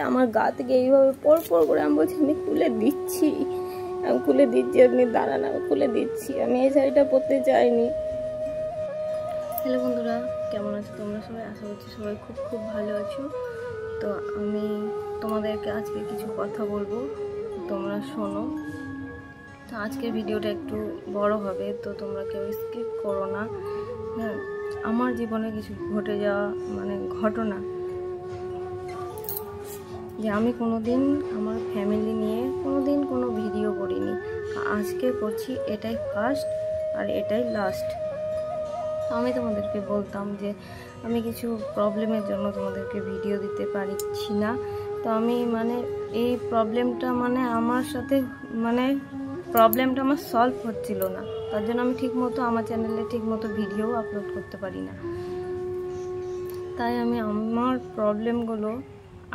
আমার গা থেকে এইভাবে পর পর করে আমি বলছি আমি খুলে দিচ্ছি, আপনি দাঁড়ান, আমি খুলে দিচ্ছি, আমি এই শাড়িটা পরতে চাইনি। হ্যালো বন্ধুরা, কেমন আছো তোমরা সবাই? আশা করছি সবাই খুব খুব ভালো আছো। তো আমি তোমাদেরকে আজকে কিছু কথা বলবো, তোমরা শোনো। তো আজকের ভিডিওটা একটু বড় হবে, তো তোমরা কেউ স্কিপ করো না। হ্যাঁ, আমার জীবনে কিছু ঘটে যাওয়া ঘটনা, যে আমি কোনোদিন আমার ফ্যামিলি নিয়ে কোনোদিন কোনো ভিডিও করিনি, আজকে করছি। এটাই ফার্স্ট আর এটাই লাস্ট। আমি তোমাদেরকে বলতাম যে আমি কিছু প্রবলেমের জন্য তোমাদেরকে ভিডিও দিতে পারছি না। তো আমি এই প্রবলেমটা আমার সাথে প্রবলেমটা আমার সলভ হচ্ছিল না, তার জন্য আমি ঠিকমতো আমার চ্যানেলে ঠিকমতো ভিডিও আপলোড করতে পারি না। তাই আমি আমার প্রবলেমগুলো,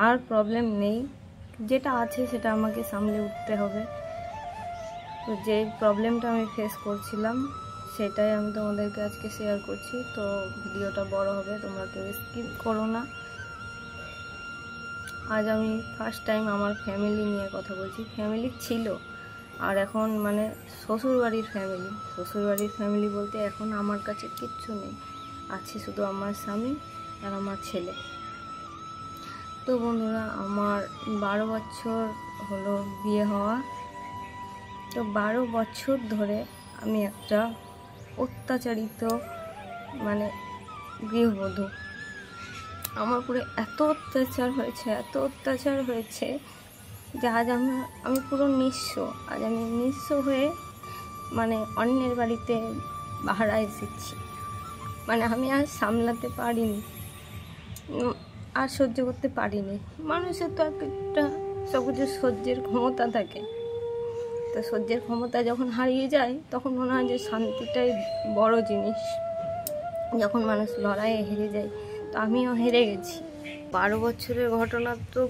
আর প্রবলেম নেই, যেটা আছে সেটা আমাকে সামলে উঠতে হবে। তো যে প্রবলেমটা আমি ফেস করছিলাম সেটাই আমি তোমাদেরকে আজকে শেয়ার করছি। তো ভিডিওটা বড় হবে, তোমরা কেউ স্কিপ করো না। আজ আমি ফার্স্ট টাইম আমার ফ্যামিলি নিয়ে কথা বলছি। ফ্যামিলি ছিল, আর এখন শ্বশুরবাড়ির ফ্যামিলি বলতে এখন আমার কাছে কিচ্ছু নেই, আছে শুধু আমার স্বামী আর আমার ছেলে। তো বন্ধুরা, আমার 12 বছর হলো বিয়ে হওয়া। তো 12 বছর ধরে আমি একটা অত্যাচারিত গৃহবধূ। আমার উপরে এত অত্যাচার হয়েছে যে আজ আমি পুরো নিঃস্ব। আজ আমি নিঃস্ব হয়ে অন্যের বাড়িতে ভাড়া এসেছি। আমি আর সামলাতে পারিনি, আর সহ্য করতে পারিনি। মানুষের তো একটা সবকিছু সহ্যের ক্ষমতা থাকে, তো সহ্যের ক্ষমতা যখন হারিয়ে যায় তখন মনে হয় যে শান্তিটাই বড় জিনিস। যখন মানুষ লড়াইয়ে হেরে যায়, তো আমিও হেরে গেছি। 12 বছরের ঘটনা তো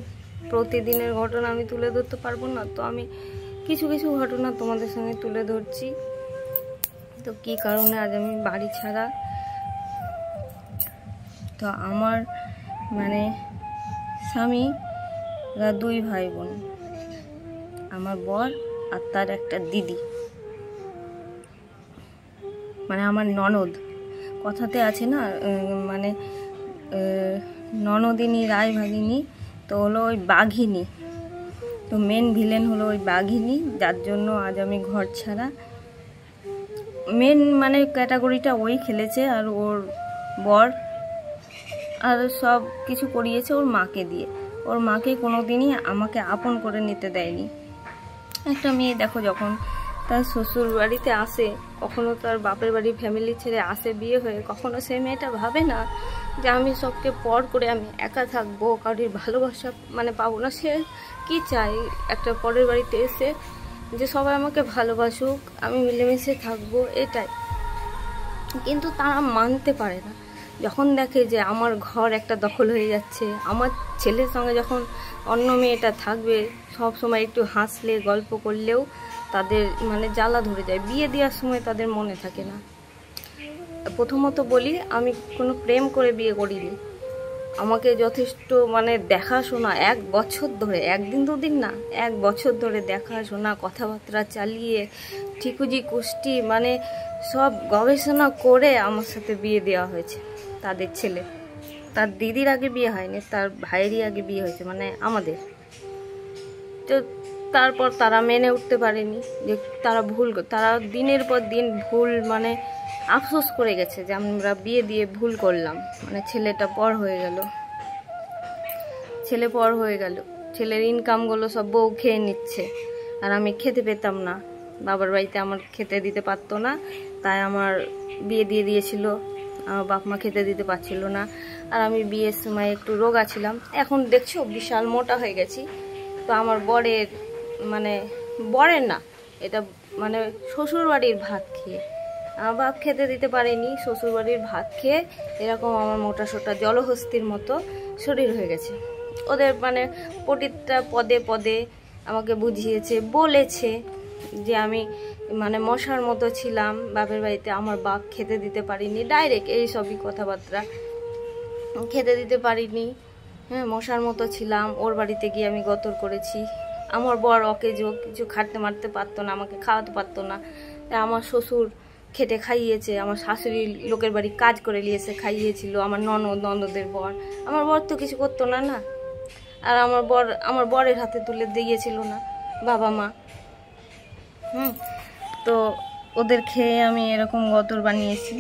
প্রতিদিনের ঘটনা আমি তুলে ধরতে পারবো না, তো আমি কিছু কিছু ঘটনা তোমাদের সঙ্গে তুলে ধরছি। তো কী কারণে আজ আমি বাড়ি ছাড়া। তো আমার স্বামীরা 2 ভাই বোন, আমার বর আর তার একটা দিদি, আমার ননদ। কথাতে আছে না, ননদিনী রায় ভাগিনী, তো হলো ওই বাঘিনী। তো মেন ভিলেন হলো ওই বাঘিনী, যার জন্য আজ আমি ঘর ছাড়া। মেন ক্যাটাগরিটা ওই খেলেছে, আর ওর বর আর সব কিছু করিয়েছে ওর মাকে দিয়ে। ওর মাকে কোনোদিনই আমাকে আপন করে নিতে দেয়নি। একটা মেয়ে দেখো, যখন তার শ্বশুর বাড়িতে আসে, কখনো তার বাপের বাড়ির ফ্যামিলি ছেড়ে আসে বিয়ে হয়ে, কখনো সেই মেয়েটা ভাবে না যে আমি সবকে পর করে আমি একা থাকবো, কারোর ভালোবাসা পাবো না। সে কি চাই একটা পরের বাড়িতে এসে যে সবাই আমাকে ভালোবাসুক, আমি মিলেমিশে থাকবো, এটাই। কিন্তু তারা মানতে পারে না। যখন দেখে যে আমার ঘর একটা দখল হয়ে যাচ্ছে, আমার ছেলের সঙ্গে যখন অন্য মেয়েটা থাকবে, সব সময় একটু হাসলে গল্প করলেও তাদের জ্বালা ধরে যায়। বিয়ে দেওয়ার সময় তাদের মনে থাকে না। প্রথমত বলি, আমি কোনো প্রেম করে বিয়ে করিনি। আমাকে যথেষ্ট দেখাশোনা 1 বছর ধরে, 1 দিন 2 দিন না, 1 বছর ধরে দেখাশোনা, কথাবার্তা চালিয়ে, ঠিকুজি কুষ্টি সব গবেষণা করে আমার সাথে বিয়ে দেওয়া হয়েছে। তাদের ছেলে, তার দিদির আগে বিয়ে হয়নি, তার ভাইয়েরই আগে বিয়ে হয়েছে, আমাদের। তো তারপর তারা মেনে উঠতে পারেনি যে তারা দিনের পর দিন ভুল আফসোস করে গেছে যে আমরা বিয়ে দিয়ে ভুল করলাম। ছেলেটা পর হয়ে গেল, ছেলের ইনকামগুলো সব বউ খেয়ে নিচ্ছে, আর আমি খেতে পেতাম না। বাবার বাড়িতে আমার খেতে দিতে পারতো না, তাই আমার বিয়ে দিয়ে দিয়েছিল। আমার বাপ মা খেতে দিতে পারছিল না, আর আমি বিয়ের সময় একটু রোগা ছিলাম। এখন দেখছো বিশাল মোটা হয়ে গেছি। তো আমার বরের না, এটা শ্বশুরবাড়ির ভাত খেয়ে, আমার বাপ খেতে দিতে পারেনি, শ্বশুরবাড়ির ভাত খেয়ে এরকম আমার মোটা সোটা জলহস্তির মতো শরীর হয়ে গেছে। ওদের প্রতিটা পদে পদে আমাকে বুঝিয়েছে, বলেছে যে আমি মশার মতো ছিলাম বাপের বাড়িতে, আমার বাপ খেতে দিতে পারিনি, ডাইরেক্ট এই সবই কথাবার্তা। খেতে দিতে পারিনি, হ্যাঁ, মশার মতো ছিলাম। ওর বাড়িতে গিয়ে আমি গতর করেছি। আমার বর অকেজো, কিছু খাটতে মারতে পারতো না, আমাকে খাওয়াতে পারতো না। তাই আমার শ্বশুর খেটে খাইয়েছে, আমার শাশুড়ি লোকের বাড়ি কাজ করে নিয়েছে, খাইয়েছিল। আমার ননদের বর, আমার বর তো কিছু করতো না না। আর আমার বরের হাতে তুলে দিয়েছিল না বাবা মা। তো ওদের খেয়ে আমি এরকম গতর বানিয়েছি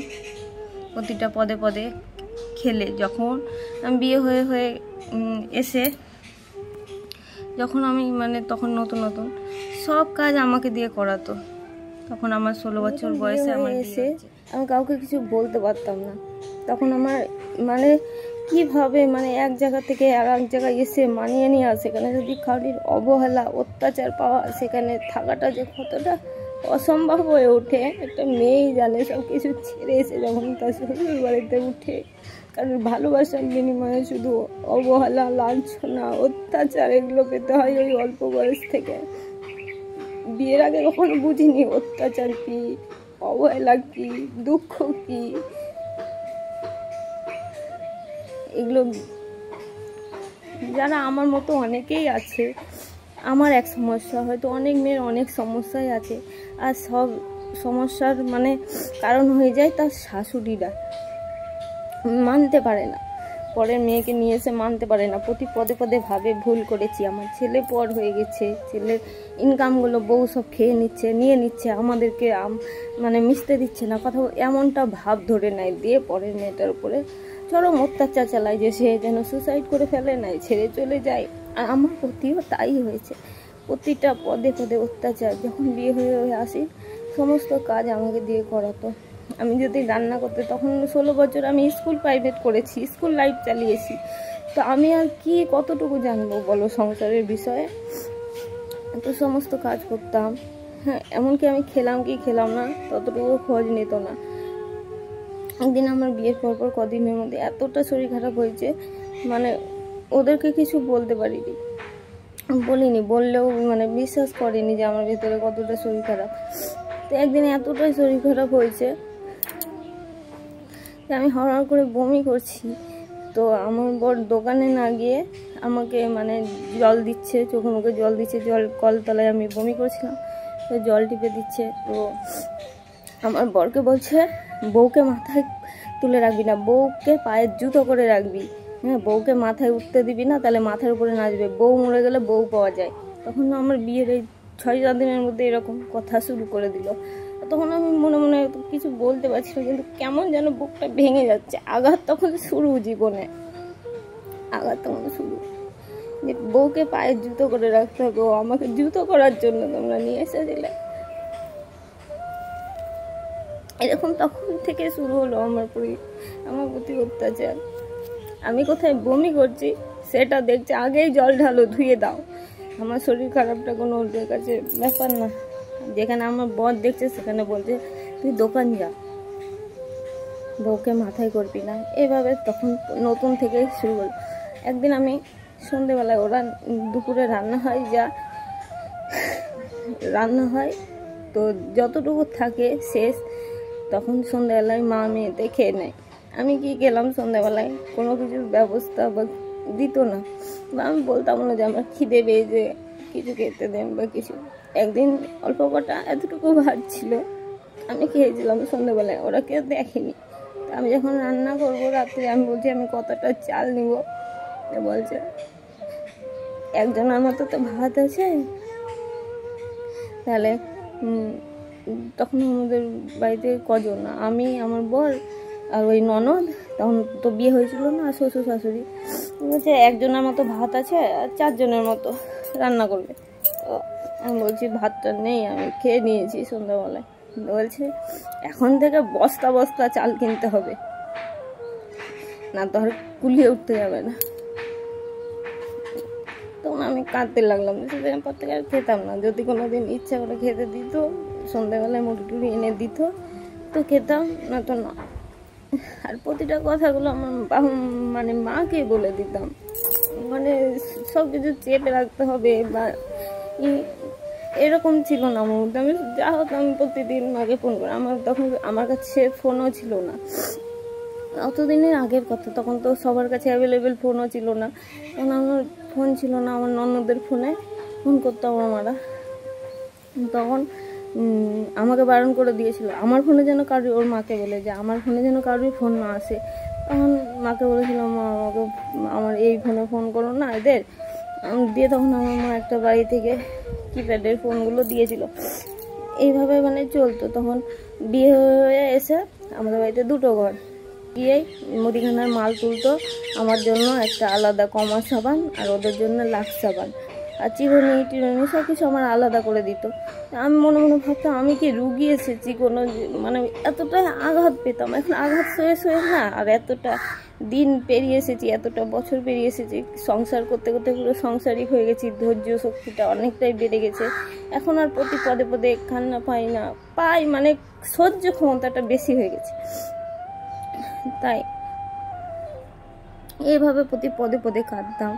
প্রতিটা পদে পদে খেলে। যখন আমি বিয়ে হয়ে এসে, যখন আমি তখন নতুন নতুন সব কাজ আমাকে দিয়ে করাতো। তখন আমার 16 বছর বয়সে আমার এসে আমি কাউকে কিছু বলতে পারতাম না। তখন আমার কিভাবে এক জায়গা থেকে আর এক জায়গায় এসে মানিয়ে নিয়ে আসে, সেখানে যদি কারোর অবহেলা অত্যাচার পাওয়া, সেখানে থাকাটা যে কতটা অসম্ভব হয়ে ওঠে একটা মেয়েই জানে। সব কিছু ছেড়ে এসে যখন তার শ্বশুর বাড়িতে উঠে, কারণ ভালোবাসার বিনিময়ে শুধু অবহেলা, লাঞ্ছনা, অত্যাচার এগুলো পেতে হয় ওই অল্প বয়স থেকে। বিয়ের আগে কখনো বুঝিনি অত্যাচার কি, অবহেলা কি, দুঃখ কি। এগুলো যারা আমার মতো অনেকেই আছে, আমার এক সমস্যা, হয়তো অনেক মেয়ের অনেক সমস্যাই আছে। আর সব সমস্যার কারণ হয়ে যায় তার শাশুড়িরা মানতে পারে না, পরের মেয়েকে নিয়ে এসে মানতে পারে না। প্রতি পদে পদে ভাবে ভুল করেছি, আমার ছেলে পর হয়ে গেছে, ছেলের ইনকামগুলো বউ সব খেয়ে নিয়ে নিচ্ছে, আমাদেরকে মিশতে দিচ্ছে না, কথা এমনটা ভাব ধরে নেয়, দিয়ে পরের মেয়েটার উপরে চরম অত্যাচার চালায় যে সে যেন সুসাইড করে ফেলে, নাই ছেড়ে চলে যায়। আর আমার প্রতিও তাই হয়েছে, প্রতিটা পদে পদে অত্যাচার। যখন বিয়ে হয়ে আসি, সমস্ত কাজ আমাকে দিয়ে করাতো। আমি যদি রান্না করতে, তখন 16 বছর আমি স্কুল প্রাইভেট করেছি, স্কুল লাইফ চালিয়েছি। তো আমি আর কি কতটুকু জানবো বলো সংসারের বিষয়ে। তো সমস্ত কাজ করতাম। হ্যাঁ, এমনকি আমি খেলাম কি খেলাম না ততটুকু খোঁজ নিত না। একদিন আমার বিয়ের পর কদিনের মধ্যে এতটা শরীর খারাপ হয়েছে, ওদেরকে কিছু বলতে পারিনি, বলিনি, বললেও বিশ্বাস করেনি যে আমার ভেতরে কতটা শরীর খারাপ। তো একদিন এতটাই শরীর খারাপ হয়েছে যে আমি হড় করে বমি করছি। তো আমার বর দোকানে না গিয়ে আমাকে জল দিচ্ছে, চোখে মুখে জল দিচ্ছে, জল কলতলায় আমি বমি করছিলাম, তো জল টিপে দিচ্ছে। তো আমার বরকে বলছে, বউকে মাথায় তুলে রাখবি না, বউকে পায়ের জুতো করে রাখবি, হ্যাঁ, বউকে মাথায় উঠতে দিবি না, তাহলে মাথার উপরে নাচবে, বউ মরে গেলে বউ পাওয়া যায়। তখন আমার বিয়ের এই 6-7 দিনের মধ্যে এরকম কথা শুরু করে দিল। তখন আমি মনে মনে কিছু বলতে পারছি না, কিন্তু কেমন যেন বুকটা ভেঙে যাচ্ছে। আঘাত তখন শুরু, জীবনে আঘাত তখন শুরু, যে বউকে পায়ের জুতো করে রাখতে হবে, আমাকে জুতো করার জন্য তোমরা নিয়ে এসেছিলে। এরকম তখন থেকে শুরু হলো আমার প্রতি অত্যাচার। আমি কোথায় বমি করছি সেটা দেখছে, আগেই জল ঢালো, ধুয়ে দাও। আমার শরীর খারাপটা কোনো ওদের কাছে ব্যাপার না। যেখানে আমার বর দেখছে সেখানে বলছে, তুই দোকান যা, বউকে মাথায় করবি না। এভাবে তখন নতুন থেকে শুরু হলো। একদিন আমি সন্ধেবেলায়, ওরা দুপুরে রান্না হয়, তো যতটুকু থাকে শেষ, তখন সন্ধ্যাবেলায় মা মেয়েতে খেয়ে নেয়। আমি কি খেলাম, সন্ধ্যাবেলায় কোনো কিছুর ব্যবস্থা বা দিত না, বা আমি বলতাম না যে আমার খিদে পেয়েছে, কিছু খেতে দেন বা কিছু। একদিন অল্প কটা এতটুকু ভাত ছিল, আমি খেয়েছিলাম সন্ধ্যাবেলায়, ওরা কেউ দেখেনি। আমি যখন রান্না করবো রাত্রে, আমি বলছি আমি কতটা চাল নিব, বলছে একজনের মতো তো ভাত আছে, তাহলে তখন আমাদের বাড়িতে কজন, আমি, আমার বর আর ওই ননদ, তখন তো বিয়ে হয়েছিল না, শ্বশুর শাশুড়ি, বলছে একজনের মতো ভাত আছে আর 4 জনের মতো রান্না করবে। তো আমি বলছি ভাতটা নেই, আমি খেয়ে নিয়েছি সন্ধ্যাবেলায়। বলছে এখন থেকে বস্তা বস্তা চাল কিনতে হবে, না তো আর কুলিয়ে উঠতে যাবে না। তখন আমি কাঁদতে লাগলাম, সেদিন পর থেকে আর খেতাম না। যদি কোনো দিন ইচ্ছা করে খেতে দিত, সন্ধ্যাবেলায় মুড়ি টুড়ি এনে দিত তো খেতাম, না তো না। আর প্রতিটা কথাগুলো আমার মাকে বলে দিতাম, সব কিছু চেপে রাখতে হবে বা এরকম ছিল না আমার মধ্যে। আমি যা হতো আমি প্রতিদিন মাকে ফোন করি। তখন আমার কাছে ফোনও ছিল না, অতদিনের আগের কথা, তখন তো সবার কাছে অ্যাভেলেবেল ফোনও ছিল না, তখন আমার ফোন ছিল না, আমার ননদের ফোনে ফোন করতাম আমরা। তখন আমাকে বারণ করে দিয়েছিল আমার ফোনে যেন কারোর, ওর মাকে বলে যে আমার ফোনে যেন কারোর ফোন না আসে। তখন মাকে বলেছিলাম মা আমাকে আমার এই ফোনে ফোন করো না এদের দিয়ে। তখন আমার মা একটা বাড়ি থেকে কিপ্যাডের ফোনগুলো দিয়েছিল। এইভাবে মানে চলতো। তখন বিয়ে হয়ে এসে আমাদের বাড়িতে দুটো ঘর, গিয়েই মুদিখানার মাল তুলতো। আমার জন্য একটা আলাদা কমার সাবান আর ওদের জন্য লাক্স সাবান আর চিরুনি টিরুনি সব কিছু আমার আলাদা করে দিত। আমি মনে মনে ভাবতাম আমি কি রুগী এসেছি কোনো, মানে এতটা আঘাত পেতাম। এখন আঘাত সয়ে সয়ে না, আর এতটা দিন পেরিয়ে এসেছি, এতটা বছর পেরিয়ে এসেছি, সংসার করতে করতে পুরো সংসারই হয়ে গেছি, ধৈর্য শক্তিটা অনেকটাই বেড়ে গেছে। এখন আর প্রতি পদে পদে কান্না পাই না, পাই মানে সহ্য ক্ষমতাটা বেশি হয়ে গেছে। তাই এইভাবে প্রতি পদে পদে কাঁদতাম।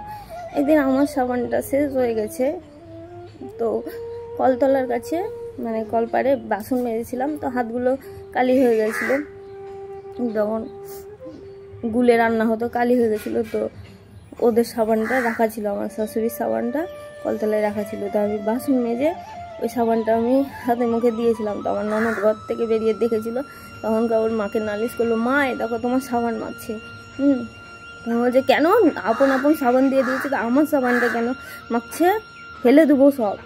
একদিন আমার সাবানটা শেষ হয়ে গেছে, তো কলতলার কাছে মানে কলপাড়ে বাসন মেজেছিলাম, তো হাতগুলো কালি হয়ে গেছিল। যখন গুলে রান্না হতো কালি হয়ে গেছিলো, তো ওদের সাবানটা রাখা ছিল, আমার শাশুড়ির সাবানটা কলতলায় রাখা ছিল। তো আমি বাসন মেজে ওই সাবানটা আমি হাতে মুখে দিয়েছিলাম। তো আমার ননদ ঘর থেকে বেরিয়ে দেখেছিল, তখন ওর মাকে নালিশ করলো, মা দেখো তোমার সাবান মাখছে। বলছে কেন, আপন আপন সাবান দিয়ে দিয়েছে, তো আমার সাবানটা কেন মাখছে, ফেলে দেবো সব।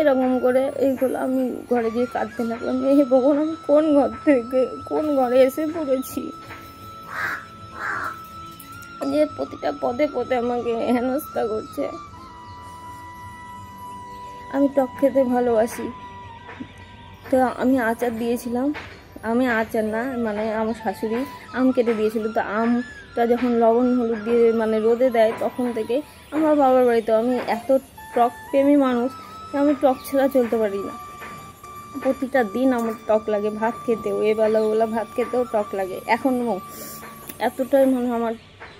এরকম করে এইগুলো আমি ঘরে গিয়ে কাঁদতে লাগলাম, হে ভগবান আমি কোন ঘর থেকে কোন ঘরে এসে পড়েছি, যে প্রতিটা পদে পদে আমাকে হেনস্থা করছে। আমি টক খেতে ভালোবাসি, তো আমি আচার দিয়েছিলাম, আমি আচার না মানে আমার শাশুড়ি আম কেটে দিয়েছিল। তো আমটা যখন লবণ হলুদ দিয়ে মানে রোদে দেয়, তখন থেকে আমার বাবার বাড়িতে আমি এত টক প্রেমী মানুষ, আমি টক ছাড়া চলতে পারি না। প্রতিটা দিন আমার টক লাগে, ভাত খেতেও এবেলা ওবেলা ভাত খেতেও টক লাগে এখনও। এতটাই মানে আমার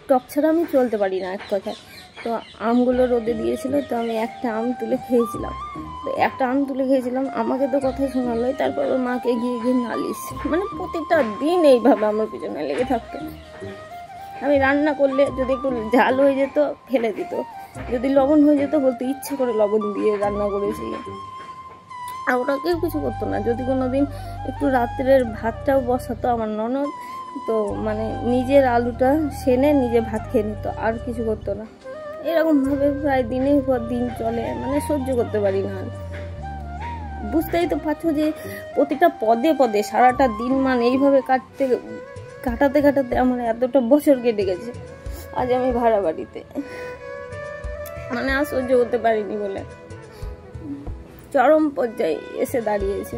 টক ছাড়া আমি চলতে পারি না এক কথায়। তো আমগুলো রোদে দিয়েছিল, তো আমি একটা আম তুলে খেয়েছিলাম। তো একটা আম তুলে খেয়েছিলাম, আমাকে তো কথা শোনালো, তারপর ওর মাকে গিয়ে গিয়ে নালিশ। মানে প্রতিটা দিন এইভাবে আমার পিছনে লেগে থাকতো। আমি রান্না করলে যদি একটু ঝাল হয়ে যেত ফেলে দিত, যদি লবণ হয়ে যেত বলতো ইচ্ছা করে লবণ দিয়ে রান্না করেছি। আর ওরা কেউ কিছু করতো না। যদি কোনো দিন একটু রাত্রের ভাতটাও বসাতো আমার ননদ, তো মানে নিজের আলুটা সেনে নিজে ভাত খেয়ে নিত, আর কিছু করতো না। এরকমভাবে প্রায় দিনের পর দিন চলে, মানে সহ্য করতে পারি না। বুঝতেই তো পারছো যে প্রতিটা পদে পদে সারাটা দিন মানে এইভাবে কাটাতে কাটাতে আমার এতটা বছর কেটে গেছে। আজ আমি ভাড়া বাড়িতে, মানে আর সহ্য করতে পারিনি বলে চরম পর্যায়ে এসে দাঁড়িয়েছে।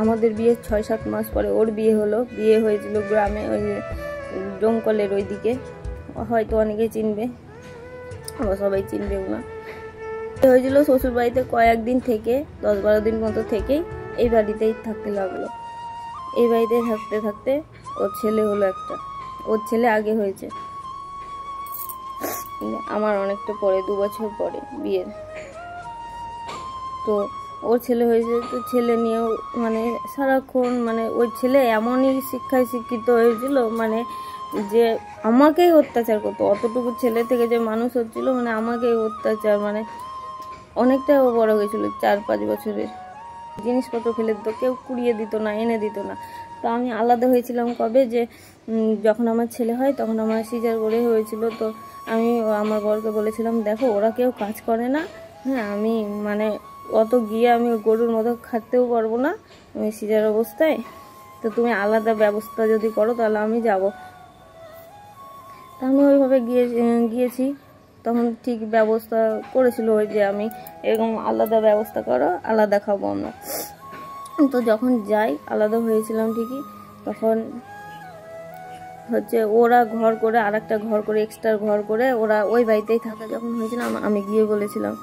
আমাদের বিয়ে 6-7 মাস পরে ওর বিয়ে হলো। বিয়ে হয়েছিল গ্রামে, ওই ডোমকলের ওই দিকে, হয়তো অনেকে চিনবে, আবার সবাই চিনবেও না। হয়েছিল শ্বশুর বাড়িতে কয়েকদিন থেকে 10-12 দিন মতো থেকেই এই বাড়িতেই থাকতে লাগলো। এই বাড়িতে থাকতে থাকতে ওর ছেলে হলো একটা। ওর ছেলে আগে হয়েছে, আমার অনেকটা পরে, 2 বছর পরে বিয়ের। তো ওর ছেলে হয়েছে, তো ছেলে নিয়েও মানে সারাক্ষণ মানে ওই ছেলে এমনই শিক্ষায় শিক্ষিত হয়েছিল, মানে যে আমাকেই অত্যাচার করতো। অতটুকু ছেলে থেকে যে মানুষ হচ্ছিল, মানে আমাকেই অত্যাচার, মানে অনেকটা ও বড় হয়েছিল 4-5 বছরের। জিনিসপত্র ফেলে দিত, কেউ কুড়িয়ে দিত না, এনে দিত না। তো আমি আলাদা হয়েছিলাম কবে, যে যখন আমার ছেলে হয় তখন আমার সিজার করে হয়েছিল। তো আমি আমার বরকে বলেছিলাম, দেখো ওরা কেউ কাজ করে না, হ্যাঁ আমি মানে অত গিয়ে আমি গরুর মতো খাটতেও পারবো না আমি সিজার অবস্থায়, তো তুমি আলাদা ব্যবস্থা যদি করো তাহলে আমি যাব। তা আমি ওইভাবে গিয়েছি। তখন ঠিক ব্যবস্থা করেছিল ওই যে আমি এরকম আলাদা ব্যবস্থা করো, আলাদা খাবো আমরা। তো যখন যাই আলাদা হয়েছিলাম ঠিকই, তখন হচ্ছে ওরা ঘর করে আর একটা ঘর করে এক্সট্রা ঘর করে ওরা ওই বাড়িতেই থাকা যখন হয়েছিলাম, আমি গিয়ে বলেছিলাম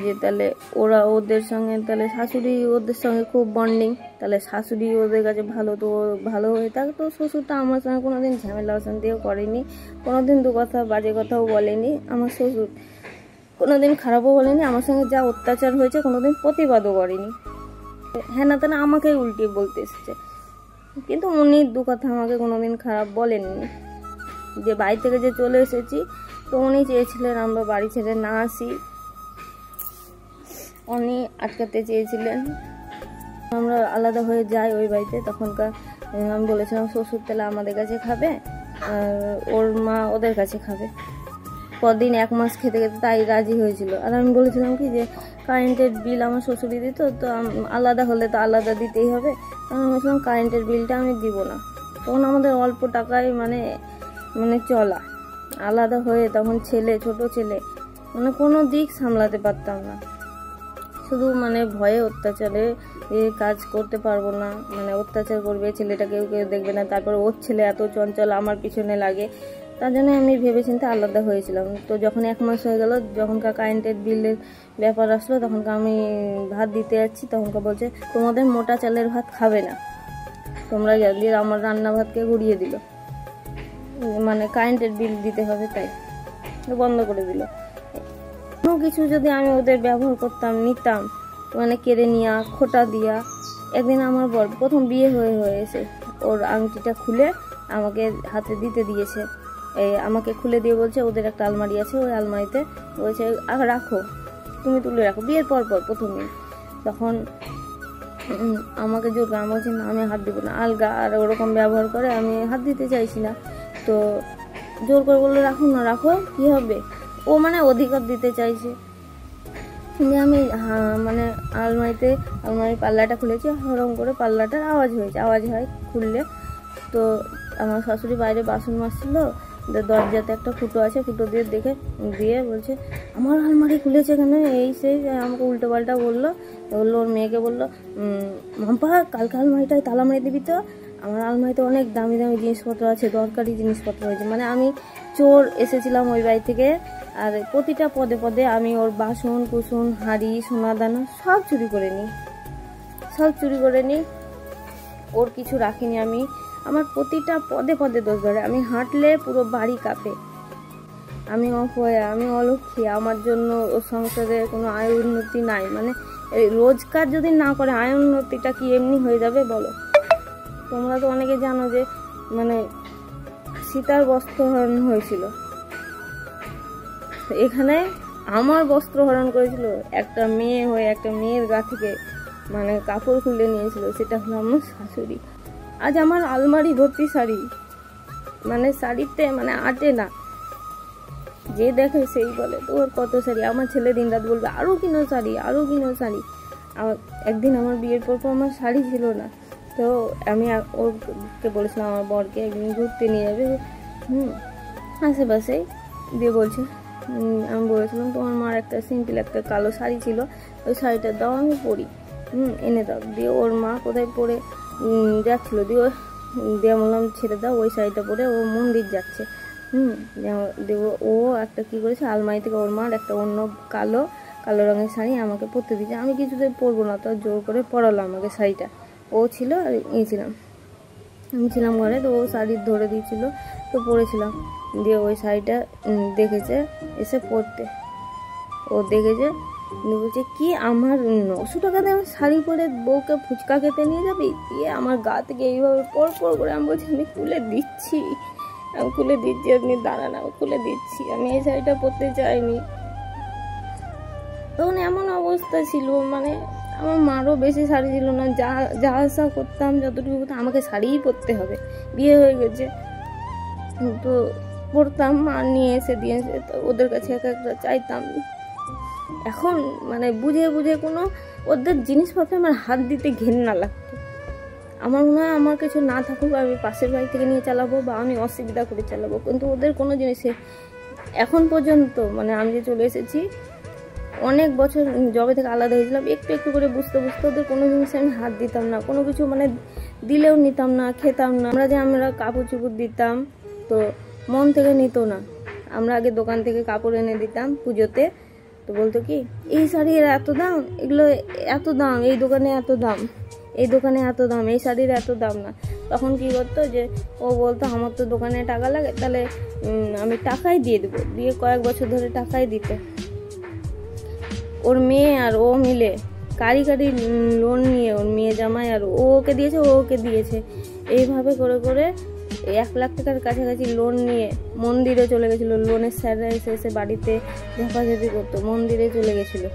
যে তাহলে ওরা ওদের সঙ্গে, তাহলে শাশুড়ি ওদের সঙ্গে খুব বন্ডিং, তাহলে শাশুড়ি ওদের কাছে ভালো, তো ভালো হয়ে থাকতো। শ্বশুরটা আমার সঙ্গে কোনোদিন ঝামেলা অশান্তিও করেনি, কোনোদিন দু কথা বাজে কথাও বলেনি। আমার শ্বশুর কোনোদিন খারাপও বলেনি, আমার সঙ্গে যা অত্যাচার হয়েছে কোনোদিন প্রতিবাদও করেনি। হ্যাঁ না তা না আমাকেই উল্টিয়ে বলতে এসেছে। কিন্তু উনি দু কথা আমাকে কোনোদিন খারাপ বলেননি। যে বাড়ি থেকে যে চলে এসেছি, তো উনি চেয়েছিলেন আমরা বাড়ি ছেড়ে না আসি, উনি আটকাতে চেয়েছিলেন আমরা আলাদা হয়ে যাই ওই বাড়িতে। তখনকার আমি বলেছিলাম শ্বশুর তাহলে আমাদের কাছে খাবে আর ওর মা ওদের কাছে খাবে। কদিন 1 মাস খেতে খেতে তাই রাজি হয়েছিল। আর আমি বলেছিলাম কি যে কারেন্টের বিল আমার শ্বশুরই দিত, তো আলাদা হলে তো আলাদা দিতেই হবে। আমি বলছিলাম কারেন্টের বিলটা আমি দিব না। তখন আমাদের অল্প টাকায় মানে চলা, আলাদা হয়ে তখন ছোট ছেলে, মানে কোনো দিক সামলাতে পারতাম না। শুধু মানে ভয়ে অত্যাচারে কাজ করতে পারবো না, মানে অত্যাচার করবে, ছেলেটা কেউ দেখবে না। তারপর ওর ছেলে এত চঞ্চল আমার পিছনে লাগে, তার জন্য আমি ভেবেচিন্তে আলাদা হয়েছিলাম। তো যখন 1 মাস হয়ে গেল, যখনকার কারেন্টের বিলের ব্যাপার আসলো, তখনকার আমি ভাত দিতে যাচ্ছি, তখনকার বলছে তোমাদের মোটা চালের ভাত খাবে না তোমরা, দিয়ে আমার রান্না ভাতকে ঘুরিয়ে দিল, মানে কারেন্টের বিল দিতে হবে তাই বন্ধ করে দিল। কোনো কিছু যদি আমি ওদের ব্যবহার করতাম, নিতাম, মানে কেড়ে নিয়া, খোটা দিয়া। একদিন আমার বর প্রথম বিয়ে হয়েছে, ওর আংটিটা খুলে আমাকে হাতে দিতে দিয়েছে। আমাকে খুলে দিয়ে বলছে ওদের একটা আলমারি আছে, ওই আলমারিতে বলছে রাখো, তুমি তুলে রাখো, বিয়ের পর প্রথম দিন। তখন আমাকে জোর করে, আমি বলছি না আমি হাত দিব না, আলগা। আর ওরকম ব্যবহার করে, আমি হাত দিতে চাইছি না, তো জোর করে বললো রাখো না, রাখো কি হবে। ও মানে অধিকার দিতে চাইছে। কিন্তু আমি মানে আলমারির পাল্লাটা খুলেছি, হরম করে পাল্লাটার আওয়াজ হয় খুললে। তো আমার শাশুড়ি বাইরে বাসন মাজছিল, দরজাতে একটা ফুটো আছে, ফুটো দিয়ে বলছে আমার আলমারি খুলেছে কেন, এই সেই আমাকে উল্টো পাল্টা বললো। ওর মেয়েকে বললো মাম্পা কালকে আলমারিটায় তালা মারি দিবি তো, আমার আলমারিতে অনেক দামি দামি জিনিসপত্র আছে, দরকারি জিনিসপত্র হয়েছে। মানে আমি চোর এসেছিলাম ওই বাড়ি থেকে, আর প্রতিটা পদে পদে আমি ওর বাসন কুসন, হাঁড়ি, সোনা দানা সব চুরি করে নিই। ওর কিছু রাখিনি আমি। আমার প্রতিটা পদে পদে দোষ ধরে, আমি হাঁটলে পুরো বাড়ি কাঁপে। আমি অপয়া, আমি অলক্ষী, আমার জন্য ওর সংসারে কোনো আয় উন্নতি নাই। মানে রোজগার যদি না করে আয় উন্নতিটা কি এমনি হয়ে যাবে বলো? তোমরা তো অনেকে জানো যে মানে সীতার বস্ত্রহরণ হয়েছিল, এখানে আমার বস্ত্রহরণ করেছিল একটা মেয়ে হয়ে, একটা মেয়ের গা থেকে মানে কাপড় খুলে নিয়েছিল, সেটা হলো আমার শাশুড়ি। আজ আমার আলমারি ভর্তি শাড়ি, মানে শাড়িতে মানে আটে না, যে দেখে সেই বলে তোর কত শাড়ি। আমার ছেলে দিন রাত বলবে আরও কিনো শাড়ি। একদিন আমার বিয়ের পর আমার শাড়ি ছিল না, তো আমি ওকে বলেছিলাম আমার বরকে একদিন ঘুরতে নিয়ে যাবে আশেপাশে, দিয়ে বলছে আমি বলেছিলাম তোমার মার একটা সিম্পল একটা কালো শাড়ি ছিল, ওই শাড়িটা দাও আমি পরি, এনে দাও। দিয়ে ওর মা কোথায় পরে যাচ্ছিলো, দিয়ে বললাম ছেড়ে দাও, ওই শাড়িটা পরে ও মন্দির যাচ্ছে। দেব ও একটা কি করেছে, আলমারি থেকে ওর মার একটা অন্য কালো রঙের শাড়ি আমাকে পরতে দিয়েছে। আমি কিছুতেই পরবো না, তো জোর করে পরালো আমাকে শাড়িটা। ও ছিল আর আমি ছিলাম ঘরে, তো ও শাড়ি ধরে দিয়েছিল, তো পরেছিলাম। দিয়ে ওই শাড়িটা দেখেছে এসে পরতে, ও দেখেছে, বলছে কি আমার 900 টাকা দিয়ে শাড়ি পরে বউকে ফুচকা খেতে নিয়ে যাবি? দিয়ে আমার গা থেকে এইভাবে পর করে আমি বলছি আমি খুলে দিচ্ছি, আপনি দাঁড়ান, আমি খুলে দিচ্ছি, আমি এই শাড়িটা পরতে চাইনি। তখন এমন অবস্থা ছিল, মানে আমার মারও বেশি শাড়ি ছিল না, যা আশা করতাম যতটুকু করতাম আমাকে শাড়িই পরতে হবে, বিয়ে হয়ে গেছে তো পরতাম। মা নিয়ে এসে দিয়েছে, তো ওদের কাছে একটা চাইতাম। এখন মানে বুঝে কোনো ওদের জিনিসপত্রে আমার হাত দিতে ঘেন্না লাগতো। আমার মনে হয় আমার কিছু না থাকুক, আমি পাশের বাড়ি থেকে নিয়ে চালাবো বা আমি অসুবিধা করে চালাবো, কিন্তু ওদের কোনো জিনিসে এখন পর্যন্ত, মানে আমি যে চলে এসেছি অনেক বছর জবে থেকে আলাদা হয়েছিলাম, একটু করে বুঝতে ওদের কোনো জিনিসে আমি হাত দিতাম না, কোনো কিছু মানে দিলেও নিতাম না, খেতাম না। আমরা কাপড় চুপড় দিতাম তো মন থেকে নিত না। আমরা আগে দোকান থেকে কাপড় এনে দিতাম পুজোতে, তো বলতো কি এই শাড়ির এত দাম, এগুলো এত দাম, এই দোকানে এত দাম, এই শাড়ির এত দাম না। তখন কি করতো যে ও বলতো আমার তো দোকানে টাকা লাগে, তাহলে আমি টাকাই দিয়ে দেবো। দিয়ে কয়েক বছর ধরে টাকাই দিত। ওর মেয়ে আর ও মিলে কারি লোন নিয়ে, ওর মেয়ে জামাই আর ওকে দিয়েছে, এইভাবে করে করে 1 লাখ টাকার কাছাকাছি লোন নিয়ে মন্দিরে চলে গেছিলো। লোনের স্যাররা এসে এসে বাড়িতে ঝাঁপাঝাঁপি করতো, মন্দিরে চলে গেছিলো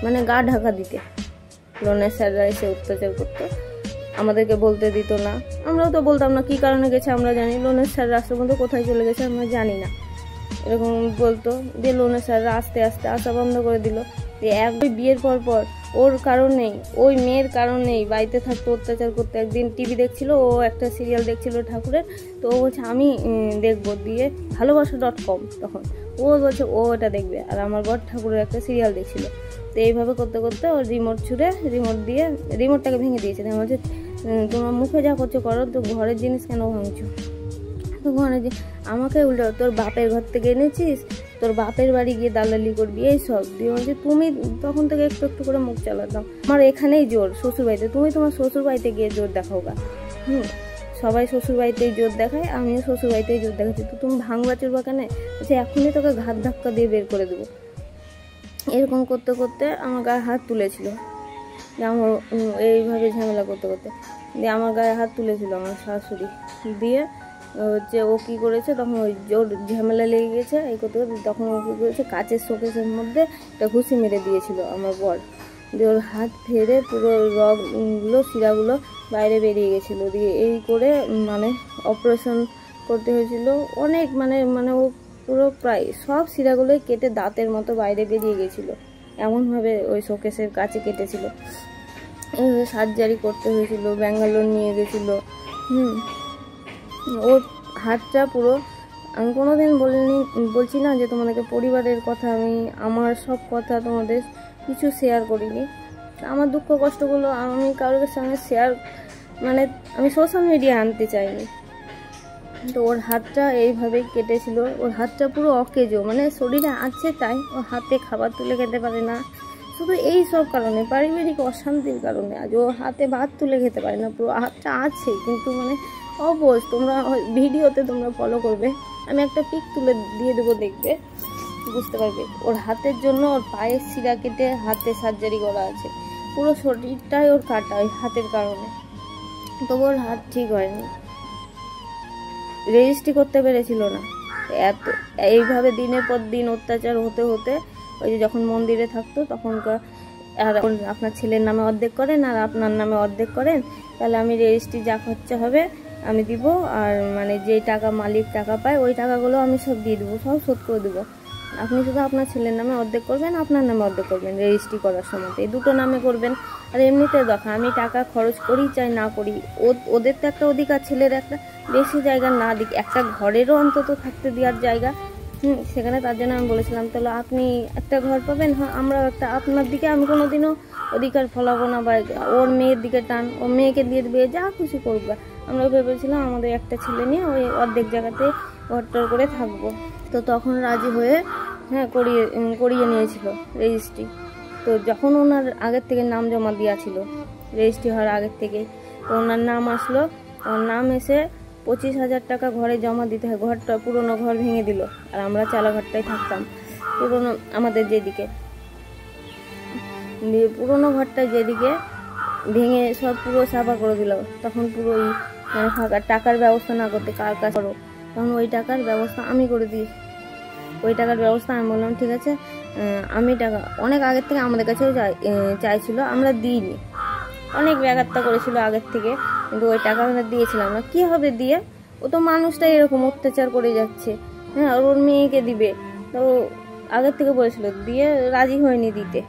মানে গা ঢাকা দিতে। লোনের স্যাররা এসে অত্যাচার করতো, আমাদেরকে বলতে দিত না। আমরাও তো বলতাম না কী কারণে গেছে আমরা জানি। লোনের স্যার রাস্তা বন্ধ কোথায় চলে গেছে আমরা জানি না, এরকম বলতো। দিয়ে লোনের স্যাররা আস্তে আস্তে আসা বন্ধ করে দিল। দিয়ে বিয়ের পর ওর কারণেই, ওই মেয়ের কারণেই বাড়িতে থাকতো, অত্যাচার করতো। একদিন টিভি দেখছিল, ও একটা সিরিয়াল দেখছিল ঠাকুরের, তো ও বলছে আমি দেখবো। দিয়ে ভালোবাসা.com, তখন ও বলছে ও ওটা দেখবে, আর আমার বর ঠাকুরের একটা সিরিয়াল দেখছিল। তো এইভাবে করতে করতে ওর রিমোট ছুঁড়ে রিমোটটাকে ভেঙে দিয়েছে। বলছে তোমার মুখে যা করছো করো, তো ঘরের জিনিস কেন ভাঙছো? তো ঘরে যে আমাকে উল্টো তোর বাপের ঘর থেকে এনেছিস, তোর বাপের বাড়ি গিয়ে দালালি করবি, এইসব দিয়ে বলছে। তুমি তখন থেকে একটু একটু করে মুখ চালাতাম, আমার এখানেই জোর শ্বশুরবাড়িতে, তুমি তোমার শ্বশুরবাড়িতে গিয়ে জোর দেখাও গা। সবাই শ্বশুরবাড়িতেই জোর দেখায়, আমিও শ্বশুরবাড়িতেই জোর দেখাচ্ছি, তো তুমি ভাঙবা চুরবা কেন? বলছে এখনই তোকে ঘাত ধাক্কা দিয়ে বের করে দেবো। এরকম করতে করতে আমার গায়ে হাত তুলেছিল, আমার এইভাবে ঝামেলা করতে করতে। দিয়ে আমার গায়ে হাত তুলেছিল আমার শাশুড়ি। দিয়ে হচ্ছে ও কী করেছে, তখন ওই জোর ঝামেলা লেগে গেছে এই করতে করতে, তখন ও কী করেছে কাচের শোকেসের মধ্যে একটা ঘুষি মেরে দিয়েছিল আমার বর। দিয়ে ওর হাত ফেরে পুরো রগগুলো শিরাগুলো বাইরে বেরিয়ে গেছিলো। দিয়ে এই করে মানে অপারেশন করতে হয়েছিল অনেক, মানে ও পুরো প্রায় সব শিরাগুলোই কেটে দাঁতের মতো বাইরে বেরিয়ে গেছিলো, এমনভাবে ওই শোকেসের কাছে কেটেছিল। সার্জারি করতে হয়েছিল, ব্যাঙ্গালোর নিয়ে গেছিলো। ওর হাতটা পুরো, আমি কোনোদিন বলছি না যে তোমাদেরকে পরিবারের কথা, আমি আমার সব কথা তোমাদের কিছু শেয়ার করিনি। আমার দুঃখ কষ্টগুলো আমি কারোর সঙ্গে শেয়ার, মানে আমি সোশ্যাল মিডিয়া আনতে চাইনি। তো ওর হাতটা এইভাবেই কেটেছিল। ওর হাতটা পুরো অকেজো, মানে শরীরে আছে তাই, ও হাতে খাবার তুলে খেতে পারে না, শুধু এই সব কারণে, পারিবারিক অশান্তির কারণে আজ ও হাতে ভাত তুলে খেতে পারে না। পুরো হাতটা আছে কিন্তু মানে অবশ। তোমরা ভিডিওতে তোমরা ফলো করবে, আমি একটা পিক তুলে দিয়ে দেবো, দেখবে বুঝতে পারবে। ওর হাতের জন্য ওর পায়ের শিরা কেটে হাতে সার্জারি করা আছে, পুরো শরীরটাই ওর কাটা ওই হাতের কারণে। তবু ওর হাত ঠিক হয়নি, রেজিস্ট্রি করতে পেরেছিল না। এত এইভাবে দিনের পর দিন অত্যাচার হতে হতে ওই যে যখন মন্দিরে থাকতো তখনকার, আর আপনার ছেলের নামে অর্ধেক করেন আর আপনার নামে অর্ধেক করেন, তাহলে আমি রেজিস্ট্রি যা খরচা হবে আমি দিব, আর মানে যেই টাকা মালিক টাকা পায় ওই টাকাগুলো আমি সব দিয়ে দেবো, সব শোধ করে দেবো। আপনি শুধু আপনার ছেলের নামে অর্ধেক করবেন, আপনার নামে অর্ধেক করবেন রেজিস্ট্রি করার সময়, এই দুটো নামে করবেন। আর এমনিতে দেখা আমি টাকা খরচ করি চাই না করি, ওদের তো একটা অধিকার, ছেলের একটা বেশি জায়গা না দিক, একটা ঘরেরও অন্তত থাকতে দেওয়ার জায়গা। সেখানে তার জন্য আমি বলেছিলাম তাহলে আপনি একটা ঘর পাবেন, হ্যাঁ আমরাও একটা। আপনার দিকে আমি কোনোদিনও অধিকার ফলাবো না, বা ওর মেয়ের দিকে টান, ও মেয়েকে দিয়ে দেবে, যা খুশি করবে। আমরা ভেবেছিলাম আমাদের একটা ছেলে নিয়ে ওই অর্ধেক জায়গাতে ঘরটর করে থাকবো। তো তখন রাজি হয়ে হ্যাঁ করিয়ে নিয়েছিল রেজিস্ট্রি। তো যখন ওনার আগের থেকে নাম জমা দেওয়া ছিল, রেজিস্ট্রি হওয়ার আগের থেকে, তো ওনার নাম আসলো। ওর নাম এসে 25,000 টাকা ঘরে জমা দিতে হয়। ঘরটা পুরোনো ঘর ভেঙে দিল, আর আমরা চালা ঘরটাই থাকতাম পুরোনো, আমাদের যেদিকে পুরোনো ঘরটায় যেদিকে ভেঙে সব পুরো সাফা করে দিল। তখন পুরো মানে ফাঁকা, টাকার ব্যবস্থা না করতে কার কাজ করো, তখন ওই টাকার ব্যবস্থা আমি করে দিই। ওই টাকার ব্যবস্থা আমি বললাম ঠিক আছে, আমি টাকা অনেক আগের থেকে আমাদের কাছেও চাইছিল, আমরা দিইনি, অনেক ব্যাঘাতটা করেছিল আগের থেকে, কিন্তু ওই টাকা আমরা দিয়েছিলাম না। কী হবে দিয়ে, ও তো মানুষটাই এরকম অত্যাচার করে যাচ্ছে, হ্যাঁ ওর মেয়েকে দিবে, তো আগের থেকে বলেছিল, দিয়ে রাজি হয়নি দিতে।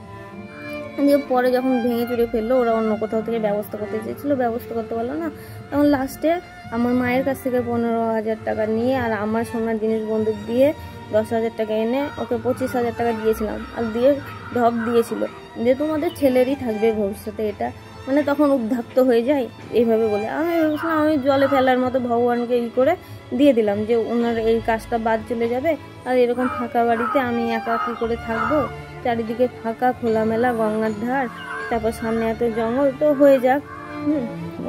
দিয়ে পরে যখন ভেঙে চুরে ফেললো, ওরা অন্য কোথাও থেকে ব্যবস্থা করতে চেয়েছিলো, ব্যবস্থা করতে পারলো না। তখন লাস্টে আমার মায়ের কাছ থেকে 15,000 টাকা নিয়ে আর আমার সোনার জিনিস বন্দুক দিয়ে 10,000 টাকা এনে ওকে 25,000 টাকা দিয়েছিলাম, আর দিয়ে ঢপ দিয়েছিল যে তোমাদের ছেলেরই থাকবে ভবিষ্যতে এটা, মানে তখন উদ্ধাপ্ত হয়ে যায় এইভাবে বলে। আমি ভেবেছিলাম আমি জলে ফেলার মতো ভগবানকে করে দিয়ে দিলাম যে ওনার এই কাজটা বাদ চলে যাবে, আর এরকম ফাঁকা বাড়িতে আমি একা কী করে থাকবো, চারিদিকে ফাঁকা খোলামেলা গঙ্গার ধার, তারপর সামনে এত জঙ্গল, তো হয়ে যাক,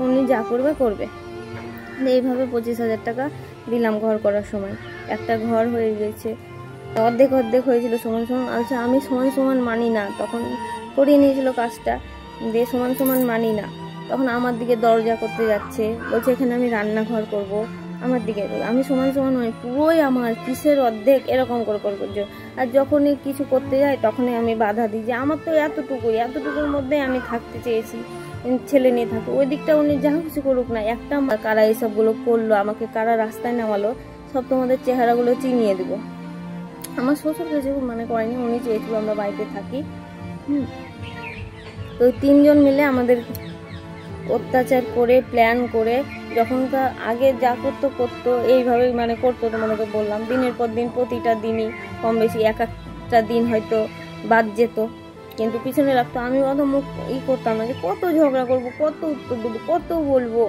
উনি যা করবে করবে। এইভাবে 25,000 টাকা দিলাম ঘর করার সময়। একটা ঘর হয়ে গেছে, অর্ধেক অর্ধেক হয়েছিল সমান সমান। আচ্ছা আমি সমান সমান মানি না, তখন করিয়ে নিয়েছিল কাজটা, দিয়ে সমান সমান মানি না, তখন আমার দিকে দরজা করতে যাচ্ছে, বলছে এখানে আমি রান্নাঘর করব, আমার দিকে। আমি সমান সমান নয়, পুরোই আমার কিসের অর্ধেক এরকম করে করছো। আর যখনই কিছু করতে যাই তখনই আমি বাধা দিই যে আমার তো এতটুকুর মধ্যে আমি থাকতে চেয়েছি, ছেলে নিয়ে থাকো। ওই দিকটা উনি যা কিছু করুক না, একটা কারা এইসবগুলো করলো, আমাকে কারা রাস্তায় নামালো, সব তোমাদের চেহারাগুলো চিনিয়ে দেবো। আমার শ্বশুর কিছু মানে করেনি, উনি চেয়েছিল আমরা বাড়িতে থাকি। তো 3 জন মিলে আমাদের অত্যাচার করে প্ল্যান করে, যখনকার আগে যা করতো এইভাবেই মানে করতো। তোমাদেরকে বললাম দিনের পর দিন, প্রতিটা দিনই কম বেশি একটা দিন হয়তো বাদ যেত, কিন্তু পিছনে রাখতো। আমি অত মুখ করতাম না যে কত ঝগড়া করবো, কত উত্তর দেবো, কত বলবো।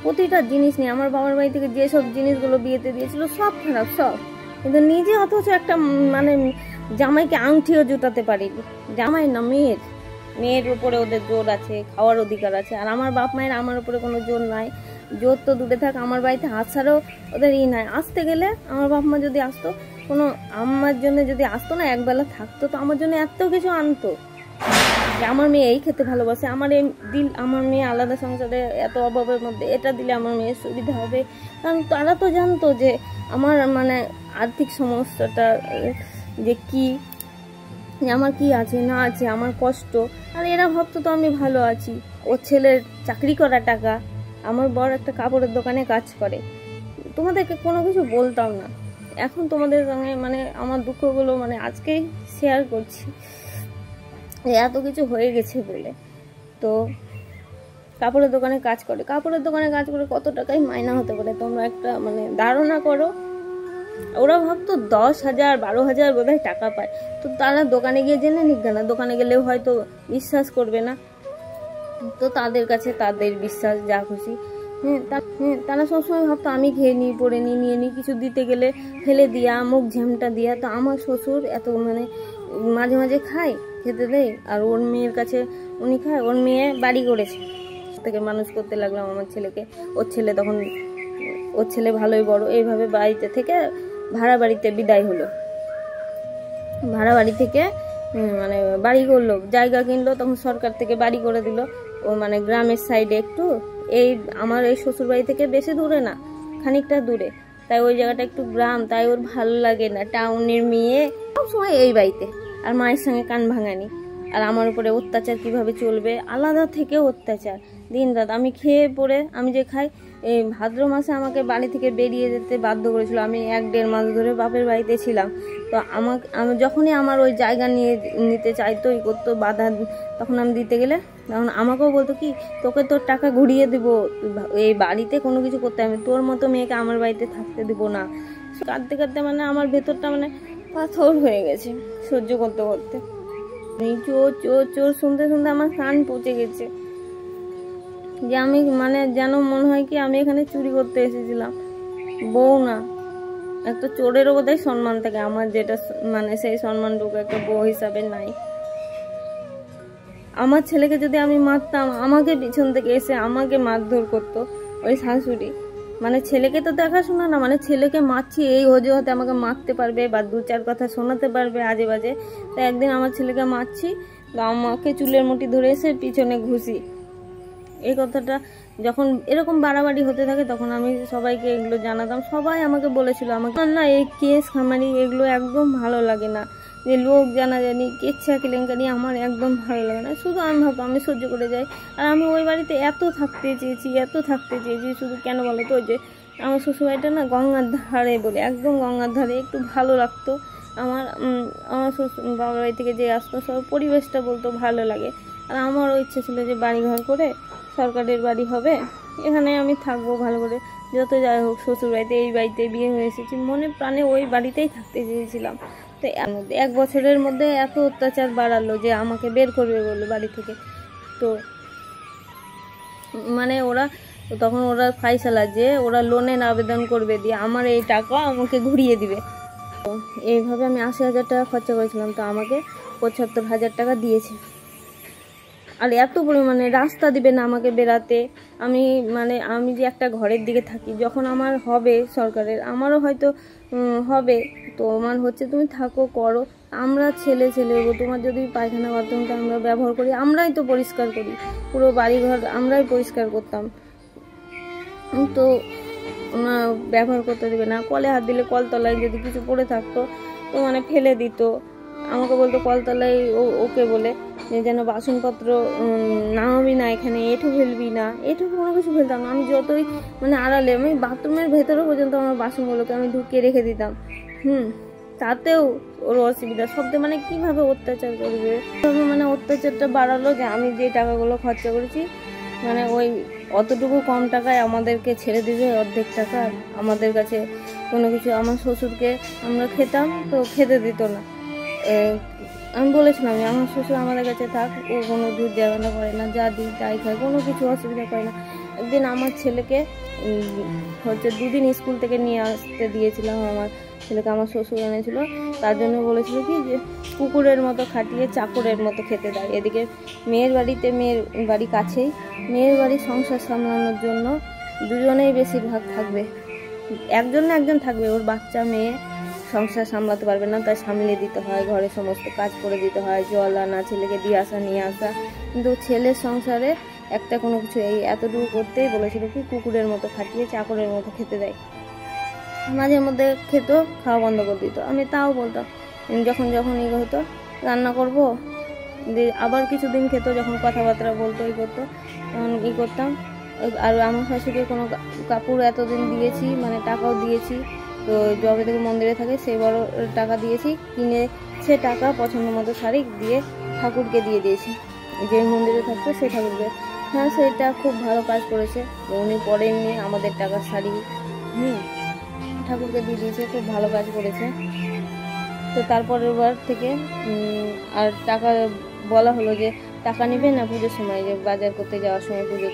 প্রতিটা জিনিস নিয়ে আমার বাবার বাড়ি থেকে যেসব জিনিসগুলো বিয়েতে দিয়েছিল সব খারাপ, সব। কিন্তু নিজে অথচ একটা মানে জামাইকে আংটিও জুটাতে পারিনি। জামাই না, মেয়ের উপরে ওদের জোর আছে, খাওয়ার অধিকার আছে। আর আমার বাপ মায়ের আমার উপরে কোনো জোর নাই। জোর তো দূরে থাক, আমার বাড়িতে আসারও ওদের নাই। আসতে গেলে আমার বাপ মা যদি আসতো, কোনো আমার জন্য যদি আসতো না, একবেলা থাকতো, তো আমার জন্য এত কিছু আনতো যে আমার মেয়ে এই খেতে ভালোবাসে, আমার এই আমার মেয়ে আলাদা সংসারে এত অভাবের মধ্যে এটা দিলে আমার মেয়ের সুবিধা হবে। কারণ তারা তো জানতো যে আমার মানে আর্থিক সমস্যাটা যে কি, আমার কি আছে না আছে, আমার কষ্ট। আর এরা ভাবতো তো আমি ভালো আছি। ওর ছেলের চাকরি করা টাকা, আমার বড় একটা কাপড়ের দোকানে কাজ করে। তোমাদেরকে কোনো কিছু বলতাম না, এখন তোমাদের সঙ্গে মানে আমার দুঃখগুলো মানে আজকেই শেয়ার করছি, এত কিছু হয়ে গেছে বলে। তো কাপড়ের দোকানে কাজ করে, কত টাকায় মাইনা হতে পারে তোমরা একটা মানে ধারণা করো। ওরা ভাবতো 10,000 12,000 বোধহয় টাকা পায়। তো তারা দোকানে গিয়ে জেনে নিক না, দোকানে গেলেও হয়তো বিশ্বাস করবে না। তো তাদের কাছে তাদের বিশ্বাস, যা খুশি। তারা সবসময় ভাবতো আমি খেয়ে নিই, পরে নিয়ে নিই, কিছু দিতে গেলে ফেলে দিয়া, মুখ ঝামটা দিয়া। তো আমার শ্বশুর এত মানে মাঝে মাঝে খায়, খেতে দেয়। আর ওর মেয়ের কাছে উনি খায়, ওর মেয়ে বাড়ি করেছে, থেকে মানুষ করতে লাগলাম আমার ছেলেকে। ওর ছেলে ভালোই বড়। এইভাবে বাড়িতে থেকে ভাড়া বাড়িতে বিদায় হলো। ভাড়া বাড়ি থেকে মানে বাড়ি করলো, জায়গা কিনলো, তখন সরকার থেকে বাড়ি করে দিল। ও মানে গ্রামের সাইডে একটু, এই আমার এই শ্বশুর বাড়ি থেকে বেশি দূরে না, খানিকটা দূরে। তাই ওই জায়গাটা একটু গ্রাম, তাই ওর ভালো লাগে না। টাউনের মেয়ে সবসময় এই বাড়িতে, আর মায়ের সঙ্গে কান ভাঙানি। আর আমার উপরে অত্যাচার কিভাবে চলবে, আলাদা থেকে অত্যাচার দিন রাত। আমি খেয়ে পড়ে, আমি যে খাই, এই ভাদ্র মাসে আমাকে বাড়ি থেকে বেরিয়ে যেতে বাধ্য করেছিল। আমি 1-1.5 মাস ধরে বাপের বাড়িতে ছিলাম। তো আমি যখনই আমার ওই জায়গা নিতে চাইতো, ই করতো বাধা, তখন আমি দিতে গেলে তখন আমাকেও বলতো কি, তোকে তোর টাকা ঘুরিয়ে দেবো, এই বাড়িতে কোনো কিছু করতে হবে, তোর মতো মেয়েকে আমার বাড়িতে থাকতে দেবো না। কাঁদতে কাঁদতে মানে আমার ভেতরটা মানে পাথর হয়ে গেছে সহ্য করতে করতে। চোর চোর চোর শুনতে শুনতে আমার কান পচে গেছে, যে আমি মানে যেন মনে হয় কি আমি এখানে চুরি করতে এসেছিলাম। বউ না, একটা চোরেরও বোধহয় সম্মান থাকে, আমার যেটা মানে সেই সম্মানটুকু একটা বউ হিসাবে নাই। আমার ছেলেকে যদি আমি মারতাম, আমাকে পিছন থেকে এসে আমাকে মারধর করতো ওই শাশুড়ি। মানে ছেলেকে তো দেখাশোনা না, মানে ছেলেকে মারছি এই অজুহাতে আমাকে মারতে পারবে বা 2-4 কথা শোনাতে পারবে আজে বাজে। তো একদিন আমার ছেলেকে মারছি, তো আমাকে চুলের মুঠি ধরে এসে পিছনে ঘুষি। এই কথাটা যখন এরকম বাড়াবাড়ি হতে থাকে, তখন আমি সবাইকে এগুলো জানাতাম। সবাই আমাকে বলেছিল, আমাকে না এই কেস খামারি এগুলো একদম ভালো লাগে না, যে লোক জানাজানি কেচ্ছা কেলেঙ্কারি আমার একদম ভালো লাগে না। শুধু আমি ভাবতাম আমি সহ্য করে যাই। আর আমি ওই বাড়িতে এত থাকতে চেয়েছি, শুধু কেন বলো তো, যে আমার শ্বশুরবাড়িটা না গঙ্গার ধারে বলে, একদম গঙ্গার ধারে, একটু ভালো লাগতো। আমার শ্বশুর বাবার বাড়ি থেকে যে আসতো সব পরিবেশটা বলতো ভালো লাগে। আর আমারও ইচ্ছে ছিল যে বাড়িঘর করে সরকারের বাড়ি হবে, এখানে আমি থাকবো ভালো করে। যত যাই হোক শ্বশুর বাড়িতে, এই বাড়িতে বিয়ে হয়ে এসেছি, মনে প্রাণে ওই বাড়িতেই থাকতে চেয়েছিলাম। তো 1 বছরের মধ্যে এত অত্যাচার বাড়ালো যে আমাকে বের করবে বললো বাড়ি থেকে। তো মানে তখন ওরা ফাইসালা যে ওরা লোনের আবেদন করবে, দিয়ে আমার এই টাকা আমাকে ঘুরিয়ে দিবে। তো এইভাবে আমি 80,000 টাকা খরচা করেছিলাম, তো আমাকে 75,000 টাকা দিয়েছে। আর এত পরিমাণে রাস্তা দিবে না আমাকে বেরাতে। আমি যে একটা ঘরের দিকে থাকি, যখন আমার হবে সরকারের, আমারও হয়তো হবে, তো আমার হচ্ছে তুমি থাকো করো, আমরা ছেলে তোমার যদি পায়খানা বাথরুমটা আমরা ব্যবহার করি, আমরাই তো পরিষ্কার করি, পুরো বাড়িঘর আমরাই পরিষ্কার করতাম, তো ওনা ব্যবহার করতে দেবে না। কলে হাত দিলে কলতলায় যদি কিছু পড়ে থাকতো তো মানে ফেলে দিত, আমাকে বলতো কলতলায় ওকে বলে যে যেন বাসনপত্র নামাবি না, এখানে এঁঠো ফেলবি না, এঁঠো কোনো কিছু ফেলতাম না। আমি যতই মানে আড়ালে, আমি বাথরুমের ভেতরে পর্যন্ত আমার বাসনগুলোকে আমি ঢুকিয়ে রেখে দিতাম, তাতেও ওর অসুবিধা। শব্দে মানে কিভাবে অত্যাচার করবে, মানে অত্যাচারটা বাড়ালো যে আমি যে টাকাগুলো খরচা করেছি মানে ওই অতটুকু কম টাকায় আমাদেরকে ছেড়ে দিবে অর্ধেক টাকা। আমাদের কাছে কোনো কিছু, আমার শ্বশুরকে আমরা খেতাম তো খেতে দিত না। আমি বলেছিলাম যে আমার শ্বশুর আমাদের কাছে থাক, ও কোনো দুধ ঝামেলা করে না, যা দিই তাই খায়, কোনো কিছু অসুবিধা করে না। একদিন আমার ছেলেকে হচ্ছে 2 দিন স্কুল থেকে নিয়ে আসতে দিয়েছিলাম, আমার ছেলেকে আমার শ্বশুর এনেছিল, তার জন্য বলেছিল কি যে কুকুরের মতো খাটিয়ে চাকরের মতো খেতে দেয়। এদিকে মেয়ের বাড়ি কাছেই, মেয়ের বাড়ি সংসার সামলানোর জন্য দুজনেই বেশিরভাগ থাকবে, একজন না একজন থাকবে, ওর বাচ্চা মেয়ে সংসার সামলাতে পারবে না, তাই সামলে দিতে হয়, ঘরে সমস্ত কাজ করে দিতে হয়, জল আনা, ছেলেকে দিয়ে আসা নিয়ে আসা। কিন্তু ছেলের সংসারে একটা কোনো কিছু এই এতটুকু করতেই বলেছিল কি কুকুরের মতো খাটিয়ে চাকরের মতো খেতে দেয়। মাঝে মধ্যে খেত, খাওয়া বন্ধ করে দিত, আমি তাও বলতাম যখন হতো রান্না করবো, আবার কিছুদিন খেত, যখন কথাবার্তা বলতো করতো তখন করতাম। আর আমার শাশুড়িকে কোনো কাপড় এতদিন দিয়েছি, মানে টাকাও দিয়েছি, তো জবে থেকে মন্দিরে থাকে সেই বড় টাকা দিয়েছি, কিনে সে টাকা পছন্দ মতো শাড়ি দিয়ে ঠাকুরকে দিয়ে দিয়েছি, যে মন্দিরে থাকতো সেই ঠাকুরকে। হ্যাঁ, সেটা খুব ভালো কাজ করেছে, উনি পরেননি আমাদের টাকার শাড়ি, ঠাকুরকে দিয়ে দিয়েছে, খুব ভালো কাজ করেছে। তো তারপরের বার থেকে আর টাকা বলা হলো যে টাকা নেবে না পুজোর সময়, যে বাজার করতে যাওয়ার সময়, পুজো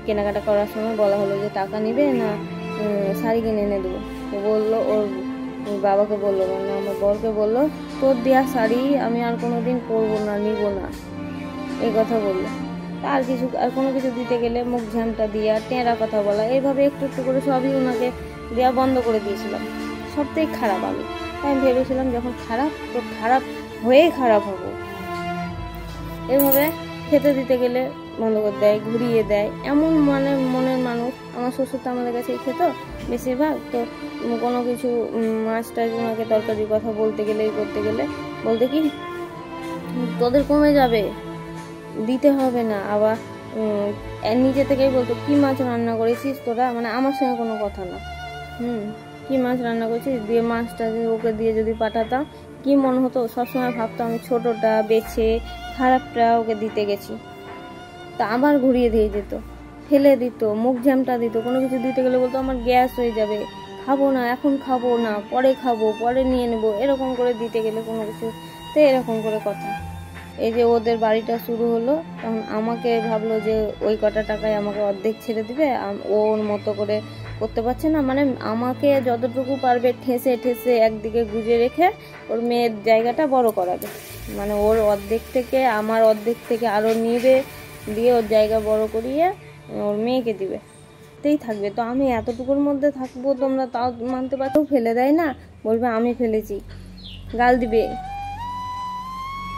কেনাকাটা করার সময় বলা হলো যে টাকা নেবে না শাড়ি কিনে এনে দেবো। তো বললো, ওর বাবাকে বললো, মানে আমার বরকে বললো, তোর দেওয়া শাড়ি আমি আর কোনো দিন পরবো না, নিব না, এই কথা বললো। আর কোনো কিছু দিতে গেলে মুখ ঝামটা দিয়া, টেঁড়া কথা বলা, এইভাবে একটু একটু করে সবই ওনাকে দেওয়া বন্ধ করে দিয়েছিলাম। সবটাই খারাপ আমি, তাই ভেবেছিলাম যখন খারাপ তো খারাপ হয়েই খারাপ হবো। এভাবে খেতে দিতে গেলে বন্ধ করে দেয়, ঘুরিয়ে দেয়, এমন মানে মনের মানুষ। আমার শ্বশুর তো আমাদের কাছেই খেত বেশিরভাগ, তো কোনো কিছু মাছ টাছ ওনাকে তরকারির কথা বলতে গেলে করতে গেলে বলতে কি তোদের কমে যাবে, দিতে হবে না। আবার নিজে থেকেই বলতো কি মাছ রান্না করেছিস তোরা, মানে আমার সঙ্গে কোনো কথা না, কি মাছ রান্না করেছিস, দিয়ে মাছটা ওকে দিয়ে যদি পাঠাতাম কি মনে হতো, সবসময় ভাবতাম আমি ছোটোটা বেছে খারাপটা ওকে দিতে গেছি। তা আবার ঘুরিয়ে দিয়ে যেত, ফেলে দিত, মুখ ঝামটা দিত। কোনো কিছু দিতে গেলে বলতো আমার গ্যাস হয়ে যাবে, খাবো না, এখন খাবো না, পরে খাবো, পরে নিয়ে নেবো, এরকম করে দিতে গেলে কোনো কিছু তো এরকম করে কথা। এই যে ওদের বাড়িটা শুরু হলো, তখন আমাকে ভাবলো যে ওই কটা টাকায় আমাকে অর্ধেক ছেড়ে দিবে, ওর মতো করে করতে পারছে না, মানে আমাকে যতটুকু পারবে ঠেসে ঠেসে একদিকে গুজে রেখে ওর মেয়ের জায়গাটা বড় করাবে, মানে ওর অর্ধেক থেকে আমার অর্ধেক থেকে আরও নিবে, দিয়ে ওর জায়গা বড় করিয়ে ওর মেয়েকে দিবে, তেই থাকবে। তো আমি এতটুকুর মধ্যে থাকবো, তোমরা তাও মানতে পারছো, ফেলে দেয় না, বলবে আমি ফেলেছি, গাল দিবে।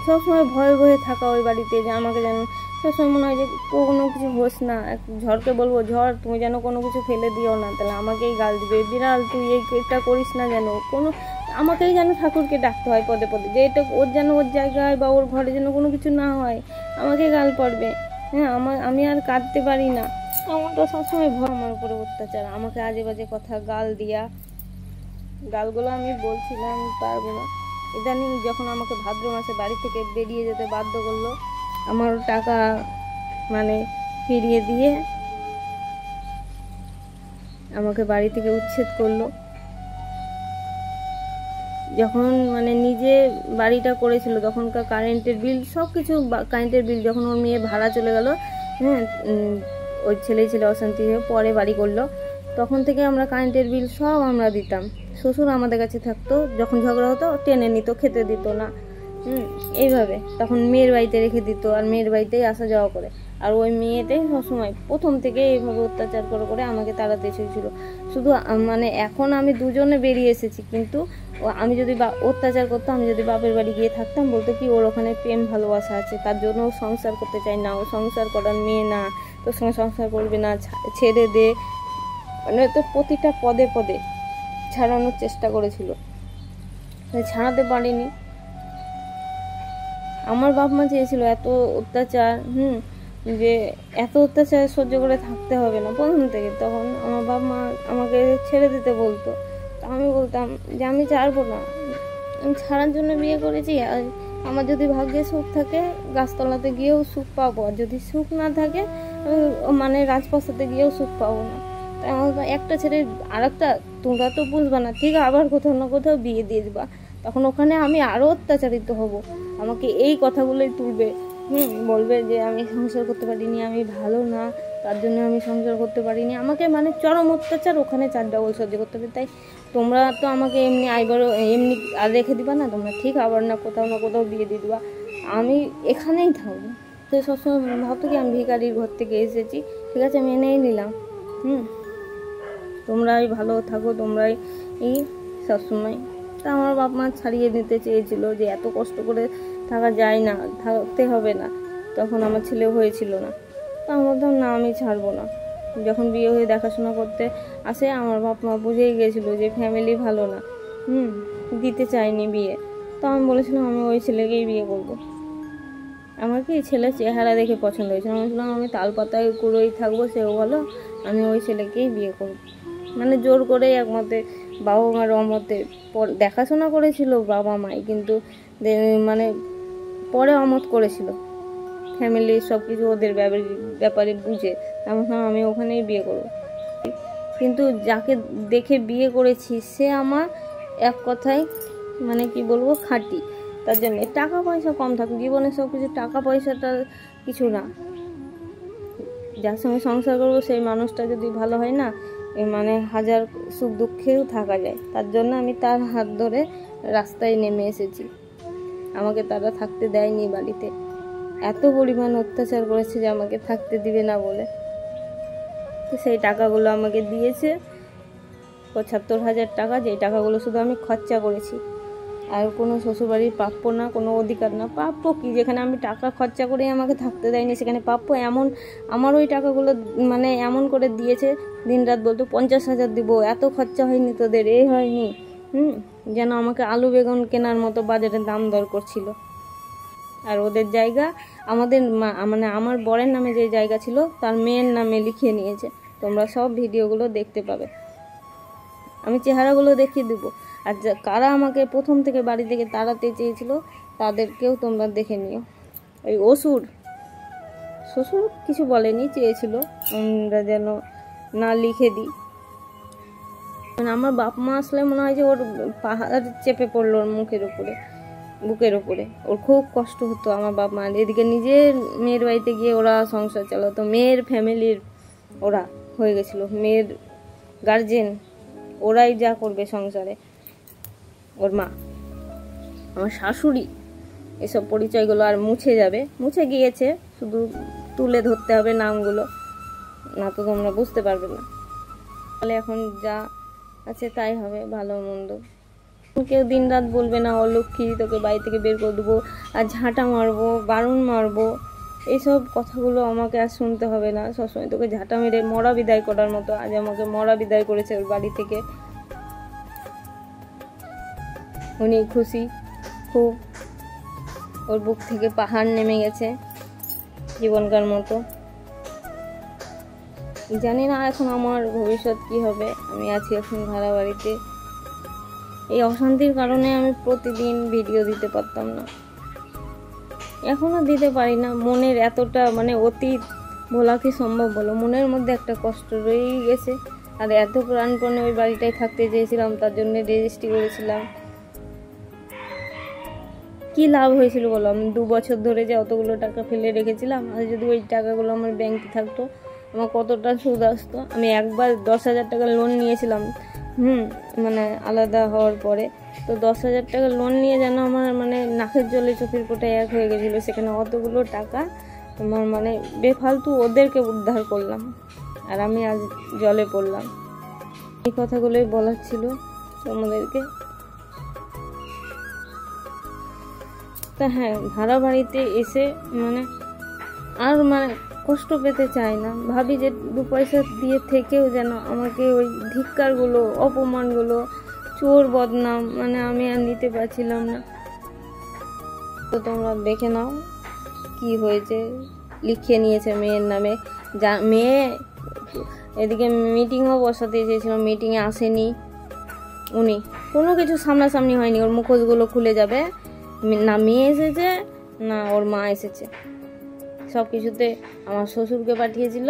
সবসময় ভয়ে থাকা ওই বাড়িতে, যে আমাকে যেন সবসময় মনে হয় যে কোনো কিছু হোস না, ঝড়কে বলবো ঝড় তুমি যেন কোনো কিছু ফেলে দিও না, তাহলে আমাকেই গাল দিবে, বিড়াল তুই এইটা করিস না, যেন কোনো আমাকেই যেন ঠাকুরকে ডাকতে হয় পদে পদে, যে এটা ওর যেন ওর জায়গায় বা ওর ঘরে যেন কোনো কিছু না হয়, আমাকে গাল পড়বে। হ্যাঁ, আমি আর কাঁদতে পারি না, আমার তো সবসময় ভয়, আমার উপরে অত্যাচার, আমাকে আজে বাজে কথা গাল দিয়া, গালগুলো আমি বলছিলাম পারবো না। ইদানিং যখন আমাকে ভাদ্র মাসে বাড়ি থেকে বেরিয়ে যেতে বাধ্য করলো, আমার টাকা মানে ফিরিয়ে দিয়ে আমাকে বাড়ি থেকে উচ্ছেদ করলো। যখন মানে নিজে বাড়িটা করেছিল তখনকার কারেন্টের বিল সব কিছু, কারেন্টের বিল যখন ওর মেয়ে ভাড়া চলে গেল, ওই ছেলে অশান্তি হয়ে পরে বাড়ি করলো, তখন থেকে আমরা কারেন্টের বিল সব আমরা দিতাম। শ্বশুর আমাদের কাছে থাকতো, যখন ঝগড়া হতো টেনে নিত, খেতে দিত না, এইভাবে তখন মেয়ের বাড়িতে রেখে দিত, আর মেয়ের বাড়িতেই আসা যাওয়া করে। আর ওই মেয়েটাই সবসময় প্রথম থেকে এইভাবে অত্যাচার করে করে আমাকে তাড়াতে এসেছিলো। শুধু মানে এখন আমি দুজনে বেরিয়ে এসেছি, কিন্তু আমি যদি অত্যাচার করতাম, আমি যদি বাপের বাড়ি গিয়ে থাকতাম, বলতো কি ওর ওখানে প্রেম ভালোবাসা আছে, তার জন্য ও সংসার করতে চায় না, ও সংসার করার মেয়ে না, তোর সঙ্গে সংসার করবে না, ছেড়ে দে, মানে তো প্রতিটা পদে পদে ছাড়ানোর চেষ্টা করেছিল, ছাড়াতে পারিনি। আমার বাপ মা চেয়েছিল এত অত্যাচার, যে এত অত্যাচার সহ্য করে থাকতে হবে না প্রথম থেকে। তখন আমার বাপ মা আমাকে ছেড়ে দিতে বলতো, আমি বলতাম যে আমি ছাড়বো না, আমি ছাড়ার জন্য বিয়ে করেছি। আর আমার যদি ভাগ্যে সুখ থাকে গাছতলাতে গিয়েও সুখ পাবো, আর যদি সুখ না থাকে মানে রাজপ্রাসাদে গিয়েও সুখ পাবো না। তাই আমার একটা ছেড়ে আর একটা, তোমরা তো বুঝবা না, ঠিক আবার কোথাও না কোথাও বিয়ে দিয়ে দিবা, তখন ওখানে আমি আরও অত্যাচারিত হব। আমাকে এই কথাগুলোই তুলবে, বলবে যে আমি সংসার করতে পারিনি, আমি ভালো না, তার জন্য আমি সংসার করতে পারিনি। আমাকে মানে চরম অত্যাচার ওখানে 4 ডাবল সহ্য করতে হবে। তাই তোমরা তো আমাকে এমনি আইবারও এমনি আর রেখে দিবা না, তোমরা ঠিক আবার না কোথাও বিয়ে দিয়ে দিবা, আমি এখানেই থাকবো। তো সবসময় ভাবতো কি আমি ভিখারির ঘর থেকে এসেছি, ঠিক আছে আমি এনেই নিলাম, তোমরাই ভালো থাকো, তোমরাই সবসময়। তা আমার বাপ মা ছাড়িয়ে নিতে চেয়েছিল যে এত কষ্ট করে থাকা যায় না, থাকতে হবে না। তখন আমার ছেলে হয়েছিল না, তা আমি বলতাম না আমি ছাড়বো না। যখন বিয়ে হয়ে দেখাশোনা করতে আসে, আমার বাপ মা বুঝেই গেছিলো যে ফ্যামিলি ভালো না, দিতে চায়নি বিয়ে। তো আমি বলেছিলাম আমি ওই ছেলেকেই বিয়ে করব। আমার কি ছেলের চেহারা দেখে পছন্দ হয়েছিল, আমি বলছিলাম আমি তালপাতায় কুড়োই থাকবো, সেও বলো আমি ওই ছেলেকেই বিয়ে করব। মানে জোর করেই একমতে, বাবা মার অমতে দেখাশোনা করেছিল বাবা মাই, কিন্তু মানে পরে অমত করেছিল ফ্যামিলির সব কিছু ওদের ব্যাপারে বুঝে, এমন আমি ওখানেই বিয়ে করব। কিন্তু যাকে দেখে বিয়ে করেছি সে আমার এক কথায় মানে কি বলবো খাঁটি। তার জন্য টাকা পয়সা কম থাকুক জীবনে, সব কিছু টাকা পয়সাটা কিছু না, যার সঙ্গে সংসার করবো সেই মানুষটা যদি ভালো হয় না, মানে হাজার সুখ দুঃখেও থাকা যায়। তার জন্য আমি তার হাত ধরে রাস্তায় নেমে এসেছি, আমাকে তারা থাকতে দেয়নি বাড়িতে, এত পরিমাণ অত্যাচার করেছে যে আমাকে থাকতে দিবে না বলে। তো সেই টাকাগুলো আমাকে দিয়েছে 75,000 টাকা, যেই টাকাগুলো শুধু আমি খরচা করেছি, আর কোনো শ্বশুরবাড়ির প্রাপ্য না, কোনো অধিকার না। প্রাপ্য কি, যেখানে আমি টাকা খরচা করে আমাকে থাকতে দেয়নি সেখানে প্রাপ্য। এমন আমার ওই টাকাগুলো মানে এমন করে দিয়েছে, দিনরাত বলতো 50,000 দিব, এত খরচা হয়নি তোদের, এই হয়নি, যেন আমাকে আলু বেগুন কেনার মতো বাজারে দাম দর করছিল। আর ওদের জায়গা আমাদের মানে আমার বরের নামে যে জায়গা ছিল তার মেয়ের নামে লিখিয়ে নিয়েছে। তোমরা সব ভিডিওগুলো দেখতে পাবে, আমি চেহারাগুলো দেখিয়ে দেবো। আর কারা আমাকে প্রথম থেকে বাড়ি থেকে তাড়াতে চেয়েছিল তাদেরকেও তোমরা দেখে নিও। ওই শ্বশুর কিছু বলেনি, চেয়েছিল আমরা যেন না লিখে দিই। মানে আমার বাপ মা আসলে মনে হয় যে ওর পাহাড় চেপে পড়লো ওর বুকের উপরে, ওর খুব কষ্ট হতো আমার বাপ মা। এদিকে নিজের মেয়ের বাড়িতে গিয়ে ওরা সংসার চালাতো, মেয়ের ফ্যামিলির ওরা হয়ে গেছিলো, মেয়ের গার্জেন ওরাই যা করবে সংসারে। ওর মা, আমার শাশুড়ি, এসব পরিচয়গুলো আর মুছে গিয়েছে, শুধু তুলে ধরতে হবে নামগুলো, না তো তোমরা বুঝতে পারবে না। তাহলে এখন যা আছে তাই হবে, ভালো মন্দ। কেউ দিন রাত বলবে না অলক্ষ্মী, তোকে বাড়ি থেকে বের করে দেবো, আর ঝাঁটা মারবো, বারণ মারবো, এইসব কথাগুলো আমাকে আর শুনতে হবে না। সবসময় তোকে ঝাঁটা মেরে মরা বিদায় করার মতো আজ আমাকে মরা বিদায় করেছে ওর বাড়ি থেকে। উনি খুশি খুব, ওর বুক থেকে পাহাড় নেমে গেছে জীবনকার মতো। জানি না এখন আমার ভবিষ্যৎ কি হবে। আমি আছি এখন ভাড়া বাড়িতে, এই অশান্তির কারণে আমি প্রতিদিন ভিডিও দিতে পারতাম না, এখনো দিতে পারি না। মনের এতটা মানে অতীত বলা কি সম্ভব বলো, মনের মধ্যে একটা কষ্ট রয়েই গেছে। আর এত প্রাণপণে ওই বাড়িটায় থাকতে চেয়েছিলাম, তার জন্য রেজিস্ট্রি করেছিলাম। কি লাভ হয়েছিল বলো, আমি 2 বছর ধরে যে অতগুলো টাকা ফেলে রেখেছিলাম, আর যদি ওই টাকাগুলো আমার ব্যাংকে থাকতো আমার কতটা সুদ আসতো। আমি একবার 10,000 টাকা লোন নিয়েছিলাম, মানে আলাদা হওয়ার পরে। তো 10,000 টাকা লোন নিয়ে যেন আমার মানে নাকের জলে চোখের কোটায় এক হয়ে গেছিলো। সেখানে অতগুলো টাকা আমার মানে বেফালতু ওদেরকে উদ্ধার করলাম, আর আমি আজ জলে পড়লাম। এই কথাগুলোই বলার ছিল তোমাদেরকে। তা হ্যাঁ, ভাড়া বাড়িতে এসে মানে আর মানে কষ্ট পেতে চাই না। ভাবি যে 2 পয়সা দিয়ে থেকেও যেন আমাকে ওই ধিক্কারগুলো, অপমানগুলো, চোর বদনাম মানে আমি আর নিতে পারছিলাম না। তো তোমরা দেখে নাও কি হয়েছে। লিখিয়ে নিয়েছে মেয়ের নামে। যা মেয়ে এদিকে মিটিংও বসাতে চেয়েছিল, মিটিংয়ে আসেনি উনি। কোনো কিছু সামনাসামনি হয়নি। ওর মুখোশগুলো খুলে যাবে, না মেয়ে এসেছে না ওর মা এসেছে। সব কিছুতে আমার শ্বশুরকে পাঠিয়েছিল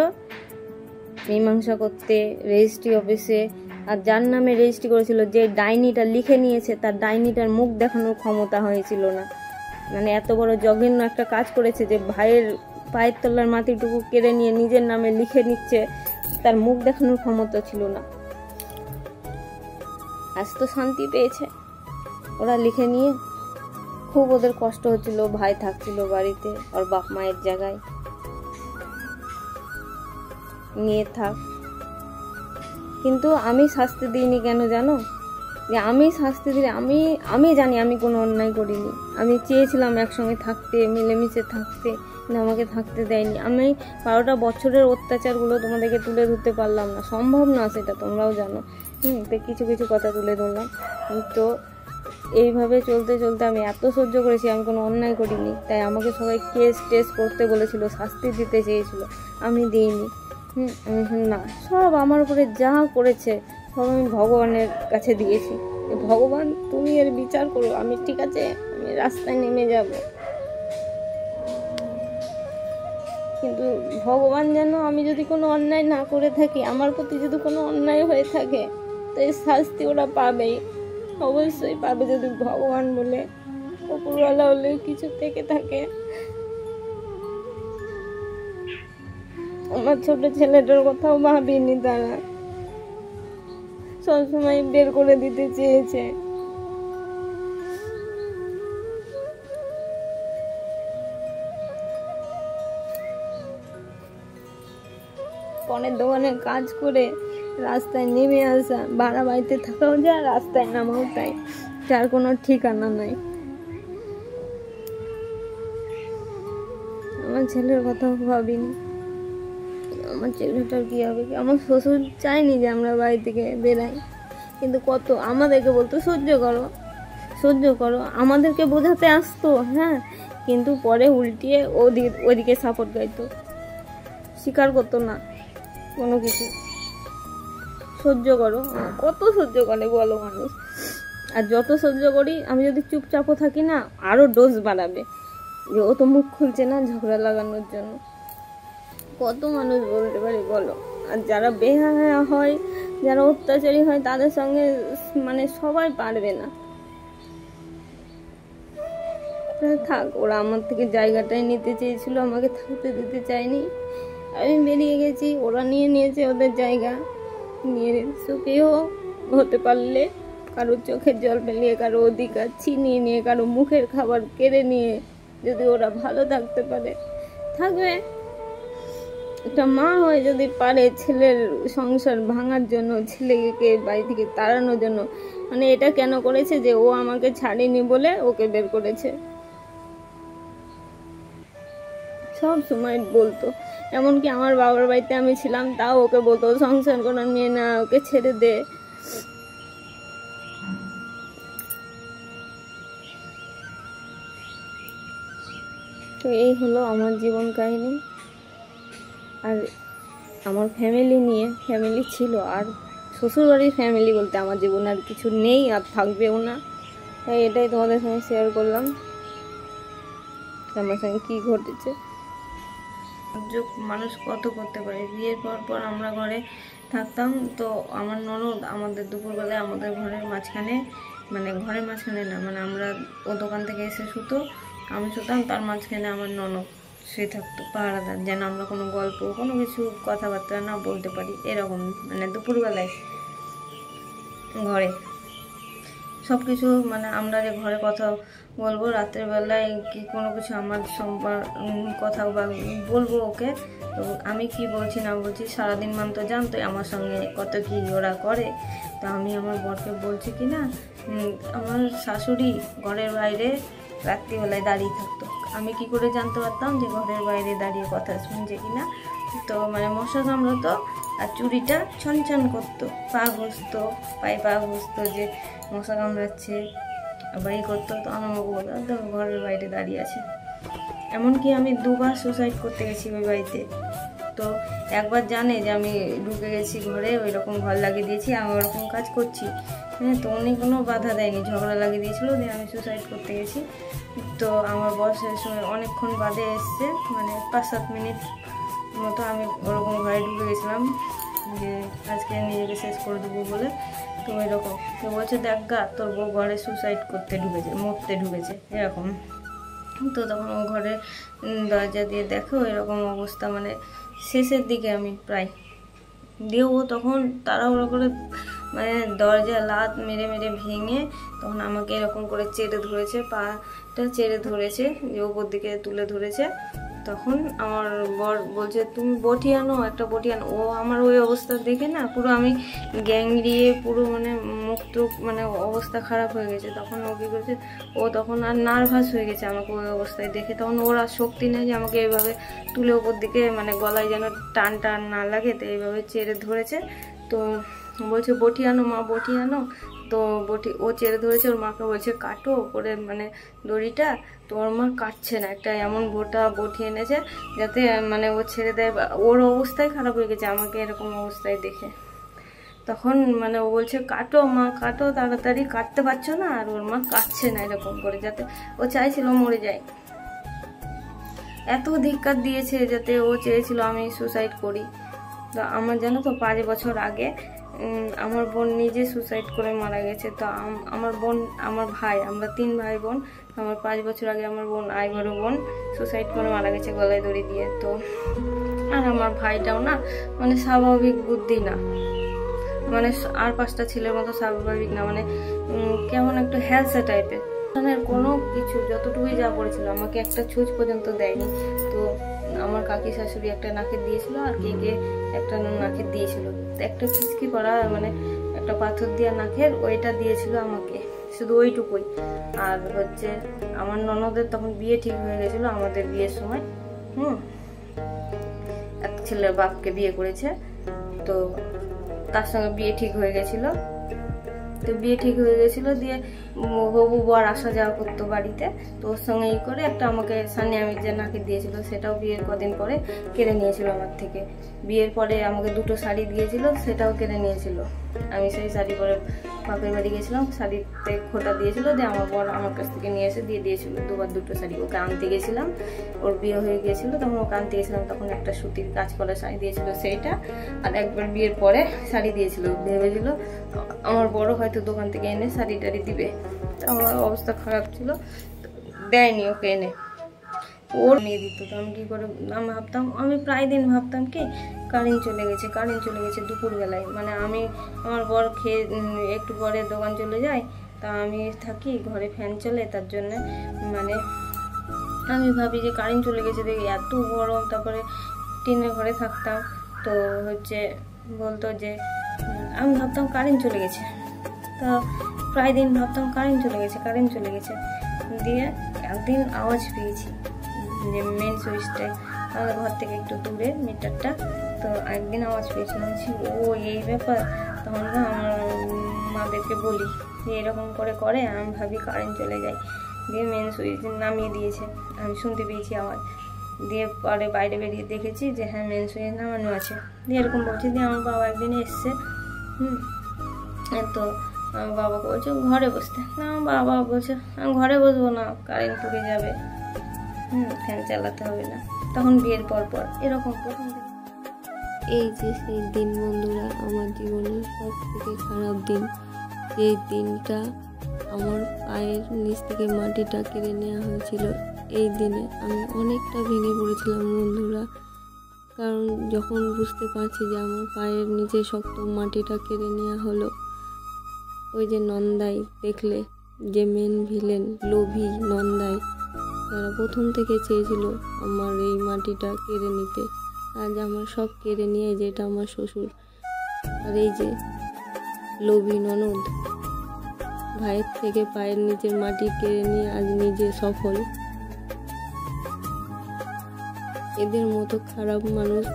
মীমাংসা করতে রেজিস্ট্রি অফিসে। আর যার নামে রেজিস্ট্রি করেছিল, যে ডাইনিটা লিখে নিয়েছে, তার ডাইনিটার মুখ দেখানোর ক্ষমতা হয়েছিল না। মানে এত বড় জঘন্য একটা কাজ করেছে যে ভাইয়ের পায়ের তলার মাটিটুকু কেড়ে নিয়ে নিজের নামে লিখে নিচ্ছে, তার মুখ দেখানোর ক্ষমতা ছিল না। আজ তো শান্তি পেয়েছে ওরা লিখে নিয়ে। খুব ওদের কষ্ট হচ্ছিল, ভাই থাকছিল বাড়িতে ওর বাপ মায়ের জায়গায়, নিয়ে থাক। কিন্তু আমি শাস্তি দিইনি কেন জানো? যে আমি শাস্তি দিলে আমি জানি আমি কোনো অন্যায় করিনি। আমি চেয়েছিলাম একসঙ্গে থাকতে, মিলেমিশে থাকতে, কিন্তু আমাকে থাকতে দেয়নি। আমি 12টা বছরের অত্যাচারগুলো তোমাদেরকে তুলে ধরতে পারলাম না, সম্ভব না, সেটা তোমরাও জানো। তো কিছু কিছু কথা তুলে ধরলাম। তো এইভাবে চলতে চলতে আমি এত সহ্য করেছি, আমি কোনো অন্যায় করিনি। তাই আমাকে সবাই কেস টেস করতে বলেছিল, শাস্তি দিতে চেয়েছিল, আমি দিইনি। আমি না, সব আমার উপরে যা করেছে সব আমি ভগবানের কাছে দিয়েছি। ভগবান তুমি এর বিচার করো, আমি ঠিক আছে, আমি রাস্তায় নেমে যাব। কিন্তু ভগবান যেন আমি যদি কোনো অন্যায় না করে থাকি, আমার প্রতি যদি কোনো অন্যায় হয়ে থাকে, তো এই শাস্তি ওরা পাবেই, অবশ্যই পাবে। যদি ভগবান বলে, উপরওয়ালা হলে কিছু থেকে থাকে। আমার ছোট ছেলেটার কথাও ভাবিনি তারা, সবসময় বের করে দিতে চেয়েছে। পনের দোকানে কাজ করে রাস্তায় নেমে আসা, ভাড়া বাড়িতে থাকাও যা, রাস্তায় নামাও তাই, যার কোনো ঠিকানা নাই। আমার ছেলের কথাও ভাবিনি, আমার ছেলেটার কি হবে। আমার শ্বশুর চায়নি যে আমরা বাড়ি থেকে বেরাই, কিন্তু কত আমাদেরকে বলতো সহ্য করো সহ্য করো, আমাদেরকে বোঝাতে আসতো। হ্যাঁ, কিন্তু পরে উল্টিয়ে ওদিকে সাপোর্ট গাইতো, স্বীকার করতো না কোনো কিছু। সহ্য করো, কত সহ্য করে বলো মানুষ। আর যত সহ্য করি, আমি যদি চুপচাপও থাকি না, আরো ডোজ বাড়াবে যে ও তো মুখ খুলছে না ঝগড়া লাগানোর জন্য। কত মানুষ বলতে পারি বলো। আর যারা বেহায়া হয়, যারা অত্যাচারী হয়, তাদের সঙ্গে মানে সবাই পারবে না। থাক, ওরা আমার থেকে জায়গাটাই নিতে চেয়েছিল, আমাকে থাকতে দিতে চায়নি। আমি বেরিয়ে গেছি, ওরা নিয়ে নিয়েছে ওদের জায়গা। নিয়ে সুখেও হতে পারলে, কারো চোখের জল ফেলিয়ে, কারো অধিকার ছিনিয়ে নিয়ে, কারো মুখের খাবার কেড়ে নিয়ে যদি ওরা ভালো থাকতে পারে, থাকবে। একটা মা হয়ে যদি পারে ছেলের সংসার ভাঙার জন্য, ছেলেকে বাড়ি থেকে তাড়ানোর জন্য, মানে এটা কেন করেছে যে ও আমাকে ছাড়েনি বলে ওকে বের করেছে। সব সময় বলতো, এমনকি আমার বাবার বাড়িতে আমি ছিলাম, তাও ওকে বলতো সংসার করার মেয়ে না, ওকে ছেড়ে দে। তো এই হলো আমার জীবন কাহিনী। আর আমার ফ্যামিলি নিয়ে, ফ্যামিলি ছিল, আর শ্বশুরবাড়ির ফ্যামিলি বলতে আমার জীবনে আর কিছু নেই, আর থাকবেও না। তাই এটাই তোমাদের সঙ্গে শেয়ার করলাম, আমার সঙ্গে কী ঘটেছে। মানুষ কত করতে পারে। বিয়ের পর আমরা ঘরে থাকতাম, তো আমার ননদ আমাদের দুপুরবেলায় আমাদের ঘরের মাঝখানে, মানে ঘরের মাঝখানে না, মানে আমরা ও দোকান থেকে এসে শুতো, আমি শুতাম, তার মাঝখানে আমার ননদ শুয়ে থাকতো পাহারাদার, যেন আমরা কোনো গল্প, কোনো কিছু কথাবার্তা না বলতে পারি, এরকম। মানে দুপুরবেলায় ঘরে সব কিছু, মানে আমরা যে ঘরে কথা বলবো রাতের বেলায় কি কোনো কিছু আমার কথা বলবো ওকে, তো আমি কি বলছি না বলছি সারাদিন মান তো জানতোই আমার সঙ্গে কত কি ওরা করে। তো আমি আমার বরকে বলছি কি না আমার শাশুড়ি ঘরের বাইরে রাত্রিবেলায় দাঁড়িয়ে থাকতো, আমি কি করে জানতে পারতাম যে ঘরের বাইরে দাঁড়িয়ে কথা শুনছে কিনা। তো মানে মশা কামড়াতো আর চুড়িটা ছনছন করতো, পা ঘষতো, পায়ে পা ঘষতো যে মশা কামড়াচ্ছে, আবার এই করতো। তো আমার বলতো তো ঘরের বাইরে দাঁড়িয়ে আছে। এমনকি আমি 2 বার সুসাইড করতে গেছি ওই বাড়িতে। তো একবার জানে যে আমি ঢুকে গেছি ঘরে, ওই রকম ঘর লাগিয়ে দিয়েছি, আমি ওরকম কাজ করছি। হ্যাঁ, তো উনি কোনো বাধা দেয়নি, ঝগড়া লাগিয়ে দিয়েছিল যে আমি সুসাইড করতে গেছি। তো আমার বয়সের সময় অনেকক্ষণ বাদে এসছে, মানে 5-7 মিনিট মতো আমি ওরকম ঘরে ঢুকে গেছিলাম যে আজকে নিজেকে শেষ করে দেবো বলে। তো এরকম তো বলছে দেখ গা তোর বউ ঘরে সুসাইড করতে ঢুকেছে, মরতে ঢুকেছে এরকম। তো তখন ও ঘরে দরজা দিয়ে দেখো এরকম অবস্থা, মানে শেষের দিকে আমি প্রায় দিয়ে ও তখন তাড়াহুড়ো করে মানে দরজা লাত মেরে মেরে ভেঙে তখন আমাকে এরকম করে চেড়ে ধরেছে, পাটা চেড়ে ধরেছে, যে ওপর দিকে তুলে ধরেছে। তখন আমার বর বলছে তুমি বটি আনো, একটা বটি আনো। ও আমার ওই অবস্থা দেখে না পুরো আমি গ্যাংরিয়ে পুরো মানে মুখ টুক মানে অবস্থা খারাপ হয়ে গেছে। তখন ও কী করেছে, ও তখন আর নার্ভাস হয়ে গেছে আমাকে ওই অবস্থায় দেখে। তখন ওর আর শক্তি নেই যে আমাকে এইভাবে তুলে ওপর দিকে মানে গলায় যেন টান টান না লাগে, তো এইভাবে চেড়ে ধরেছে। তো বলছে বটি আনো মা, বটি আনো। তো বটি ও চেড়ে ধরেছে, ওর মাকে বলছে কাটো করে মানে দড়িটা। তো ওর মা কাটছে না, একটা এমন গোটা বটি এনেছে যাতে মানে ও ছেড়ে দেয়। ওর অবস্থাই খারাপ হয়ে গেছে আমাকে এরকম অবস্থায় দেখে। তখন মানে ও বলছে কাটো মা কাটো তাড়াতাড়ি, কাটতে পারছো না, আর ওর মা কাটছে না এরকম করে, যাতে ও চাইছিল মরে যায়। এত ধিক্কার দিয়েছে যাতে ও চেয়েছিল আমি সুসাইড করি। তো আমার জানো তো 5 বছর আগে আমার বোন নিজে সুসাইড করে মারা গেছে। তো আমার বোন আমার ভাই, আমরা 3 ভাই বোন। আমার 5 বছর আগে আমার বোন বড় বোন সুসাইড করে মারা গেছে গলায় দড়ি দিয়ে। তো আর আমার ভাইটাও না মানে স্বাভাবিক বুদ্ধি না, মানে আর 5টা ছেলের মতো স্বাভাবিক না, মানে কেমন একটা হ্যালসা টাইপের। কোনো কিছু যতটুকুই যা পড়েছিল আমাকে একটা ছুঁচ পর্যন্ত দেয়নি। তো আমার কাকি শাশুড়ি একটা নাকে দিয়েছিল, আর কে একটা নাকে দিয়েছিল, একটা পিচকি করা মানে একটা পাথর দিয়া নাকের ওইটা দিয়েছিল আমাকে, শুধু ওইটুকুই। আর হচ্ছে আমার ননদের তখন বিয়ে ঠিক হয়ে গেছিল আমাদের বিয়ের সময়। এক ছেলের বাপকে বিয়ে করেছে, তো তার সঙ্গে বিয়ে ঠিক হয়ে গেছিল। তো বিয়ে ঠিক হয়ে গেছিলো, দিয়ে হবু বর আসা যাওয়া করতো বাড়িতে। তো ওর সঙ্গে ই করে একটা আমাকে সানিয়া মির্জা নাকি দিয়েছিল, সেটাও বিয়ের কদিন পরে কেড়ে নিয়েছিল আমার থেকে। বিয়ের পরে আমাকে 2টো শাড়ি দিয়েছিল, সেটাও কেড়ে নিয়েছিল। আমি সেই শাড়ি পরে বাপের বাড়ি গেছিলাম, শাড়িতে খোটা দিয়েছিল, দিয়ে আমার বর আমার কাছ থেকে নিয়ে এসে দিয়ে দিয়েছিল 2বার 2টো শাড়ি। ওকে আনতে গেছিলাম, ওর বিয়ে হয়ে গিয়েছিল তখন ওকে আনতে গেছিলাম, তখন একটা সুতির কাজ করা শাড়ি দিয়েছিল সেইটা। আর একবার বিয়ের পরে শাড়ি দিয়েছিল, ভেবেছিল আমার বড় হয়তো দোকান থেকে এনে শাড়ি টাড়ি দিবে। আমার অবস্থা খারাপ ছিল, দেয়নি ওকে এনে, ওর নিয়ে দিত। তো আমি কী করে, আমি ভাবতাম, আমি প্রায় দিন ভাবতাম কি কারেন্ট চলে গেছে দুপুরবেলায়। মানে আমি আমার বর খেয়ে একটু পরে দোকান চলে যায়, তা আমি থাকি ঘরে, ফ্যান চলে, তার জন্যে মানে আমি ভাবি যে কারেন্ট চলে গেছে, দেখি এত গরম। তারপরে টিনের ঘরে থাকতাম, তো হচ্ছে বলতো যে আমি ভাবতাম কারেন্ট চলে গেছে, তো প্রায় দিন ভাবতাম কারেন্ট চলে গেছে। দিয়ে একদিন আওয়াজ পেয়েছি যে মেন সুইচটা আমাদের ঘর থেকে একটু দূরে মিটারটা, তো একদিন আওয়াজ পেয়েছিলাম, ও এই ব্যাপার। তখন না আমার মাদেরকে বলি যে এরকম করে আমি ভাবি কারেন্ট চলে যায়। দিয়ে মেন সুইচ নামিয়ে দিয়েছে, আমি শুনতে পেয়েছি আওয়াজ। দিয়ে পরে বাইরে বেরিয়ে দেখেছি যে হ্যাঁ মেন সুইচ নামানো আছে। দিয়ে এরকম বলছি, দিয়ে আমার বাবা একদিন এসছে, তো আমার বাবাকে বলছে ঘরে বসতে, না আমার বাবা বলছে আমি ঘরে বসবো না, কারেন্ট পুড়ে যাবে, ফ্যান চালাতে হবে না। তখন বিয়ের পর এরকম প্রথম। এই যে সেই দিন বন্ধুরা, আমার জীবনের সব থেকে খারাপ দিন। যে দিনটা আমার পায়ের নিচ থেকে মাটিটা কেড়ে নেওয়া হয়েছিল, এই দিনে আমি অনেকটা ভেঙে পড়েছিলাম বন্ধুরা। কারণ যখন বুঝতে পারছি যে আমার পায়ের নিচে শক্ত মাটিটা কেড়ে নেওয়া হলো, ওই যে নন্দাই দেখলে, যে মেন ভিলেন লোভী নন্দাই, তারা প্রথম থেকে চেয়েছিল আমার এই মাটিটা কেড়ে নিতে। আজ আমার সব কেড়ে নিয়ে, যেটা আমার শ্বশুর। আর এই যে লোভী ননদ, ভাইয়ের থেকে পায়ের নিচের মাটি কেড়ে নিয়ে আজ নিজে সফল। এদের মতো খারাপ মানুষ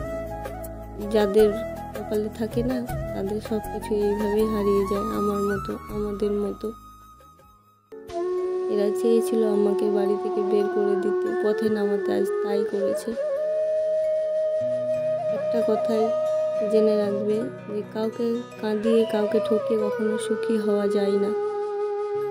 যাদের কপালে থাকে না, তাদের সব কিছু এইভাবেই হারিয়ে যায়। আমার মতো, আমাদের মতো। এরা চেয়েছিল আমাকে বাড়ি থেকে বের করে দিতে, পথে নামাতে, আজ তাই করেছে। একটা কথাই জেনে রাখবে যে কাউকে কাঁদিয়ে, কাউকে ঠকিয়ে কখনো সুখী হওয়া যায় না।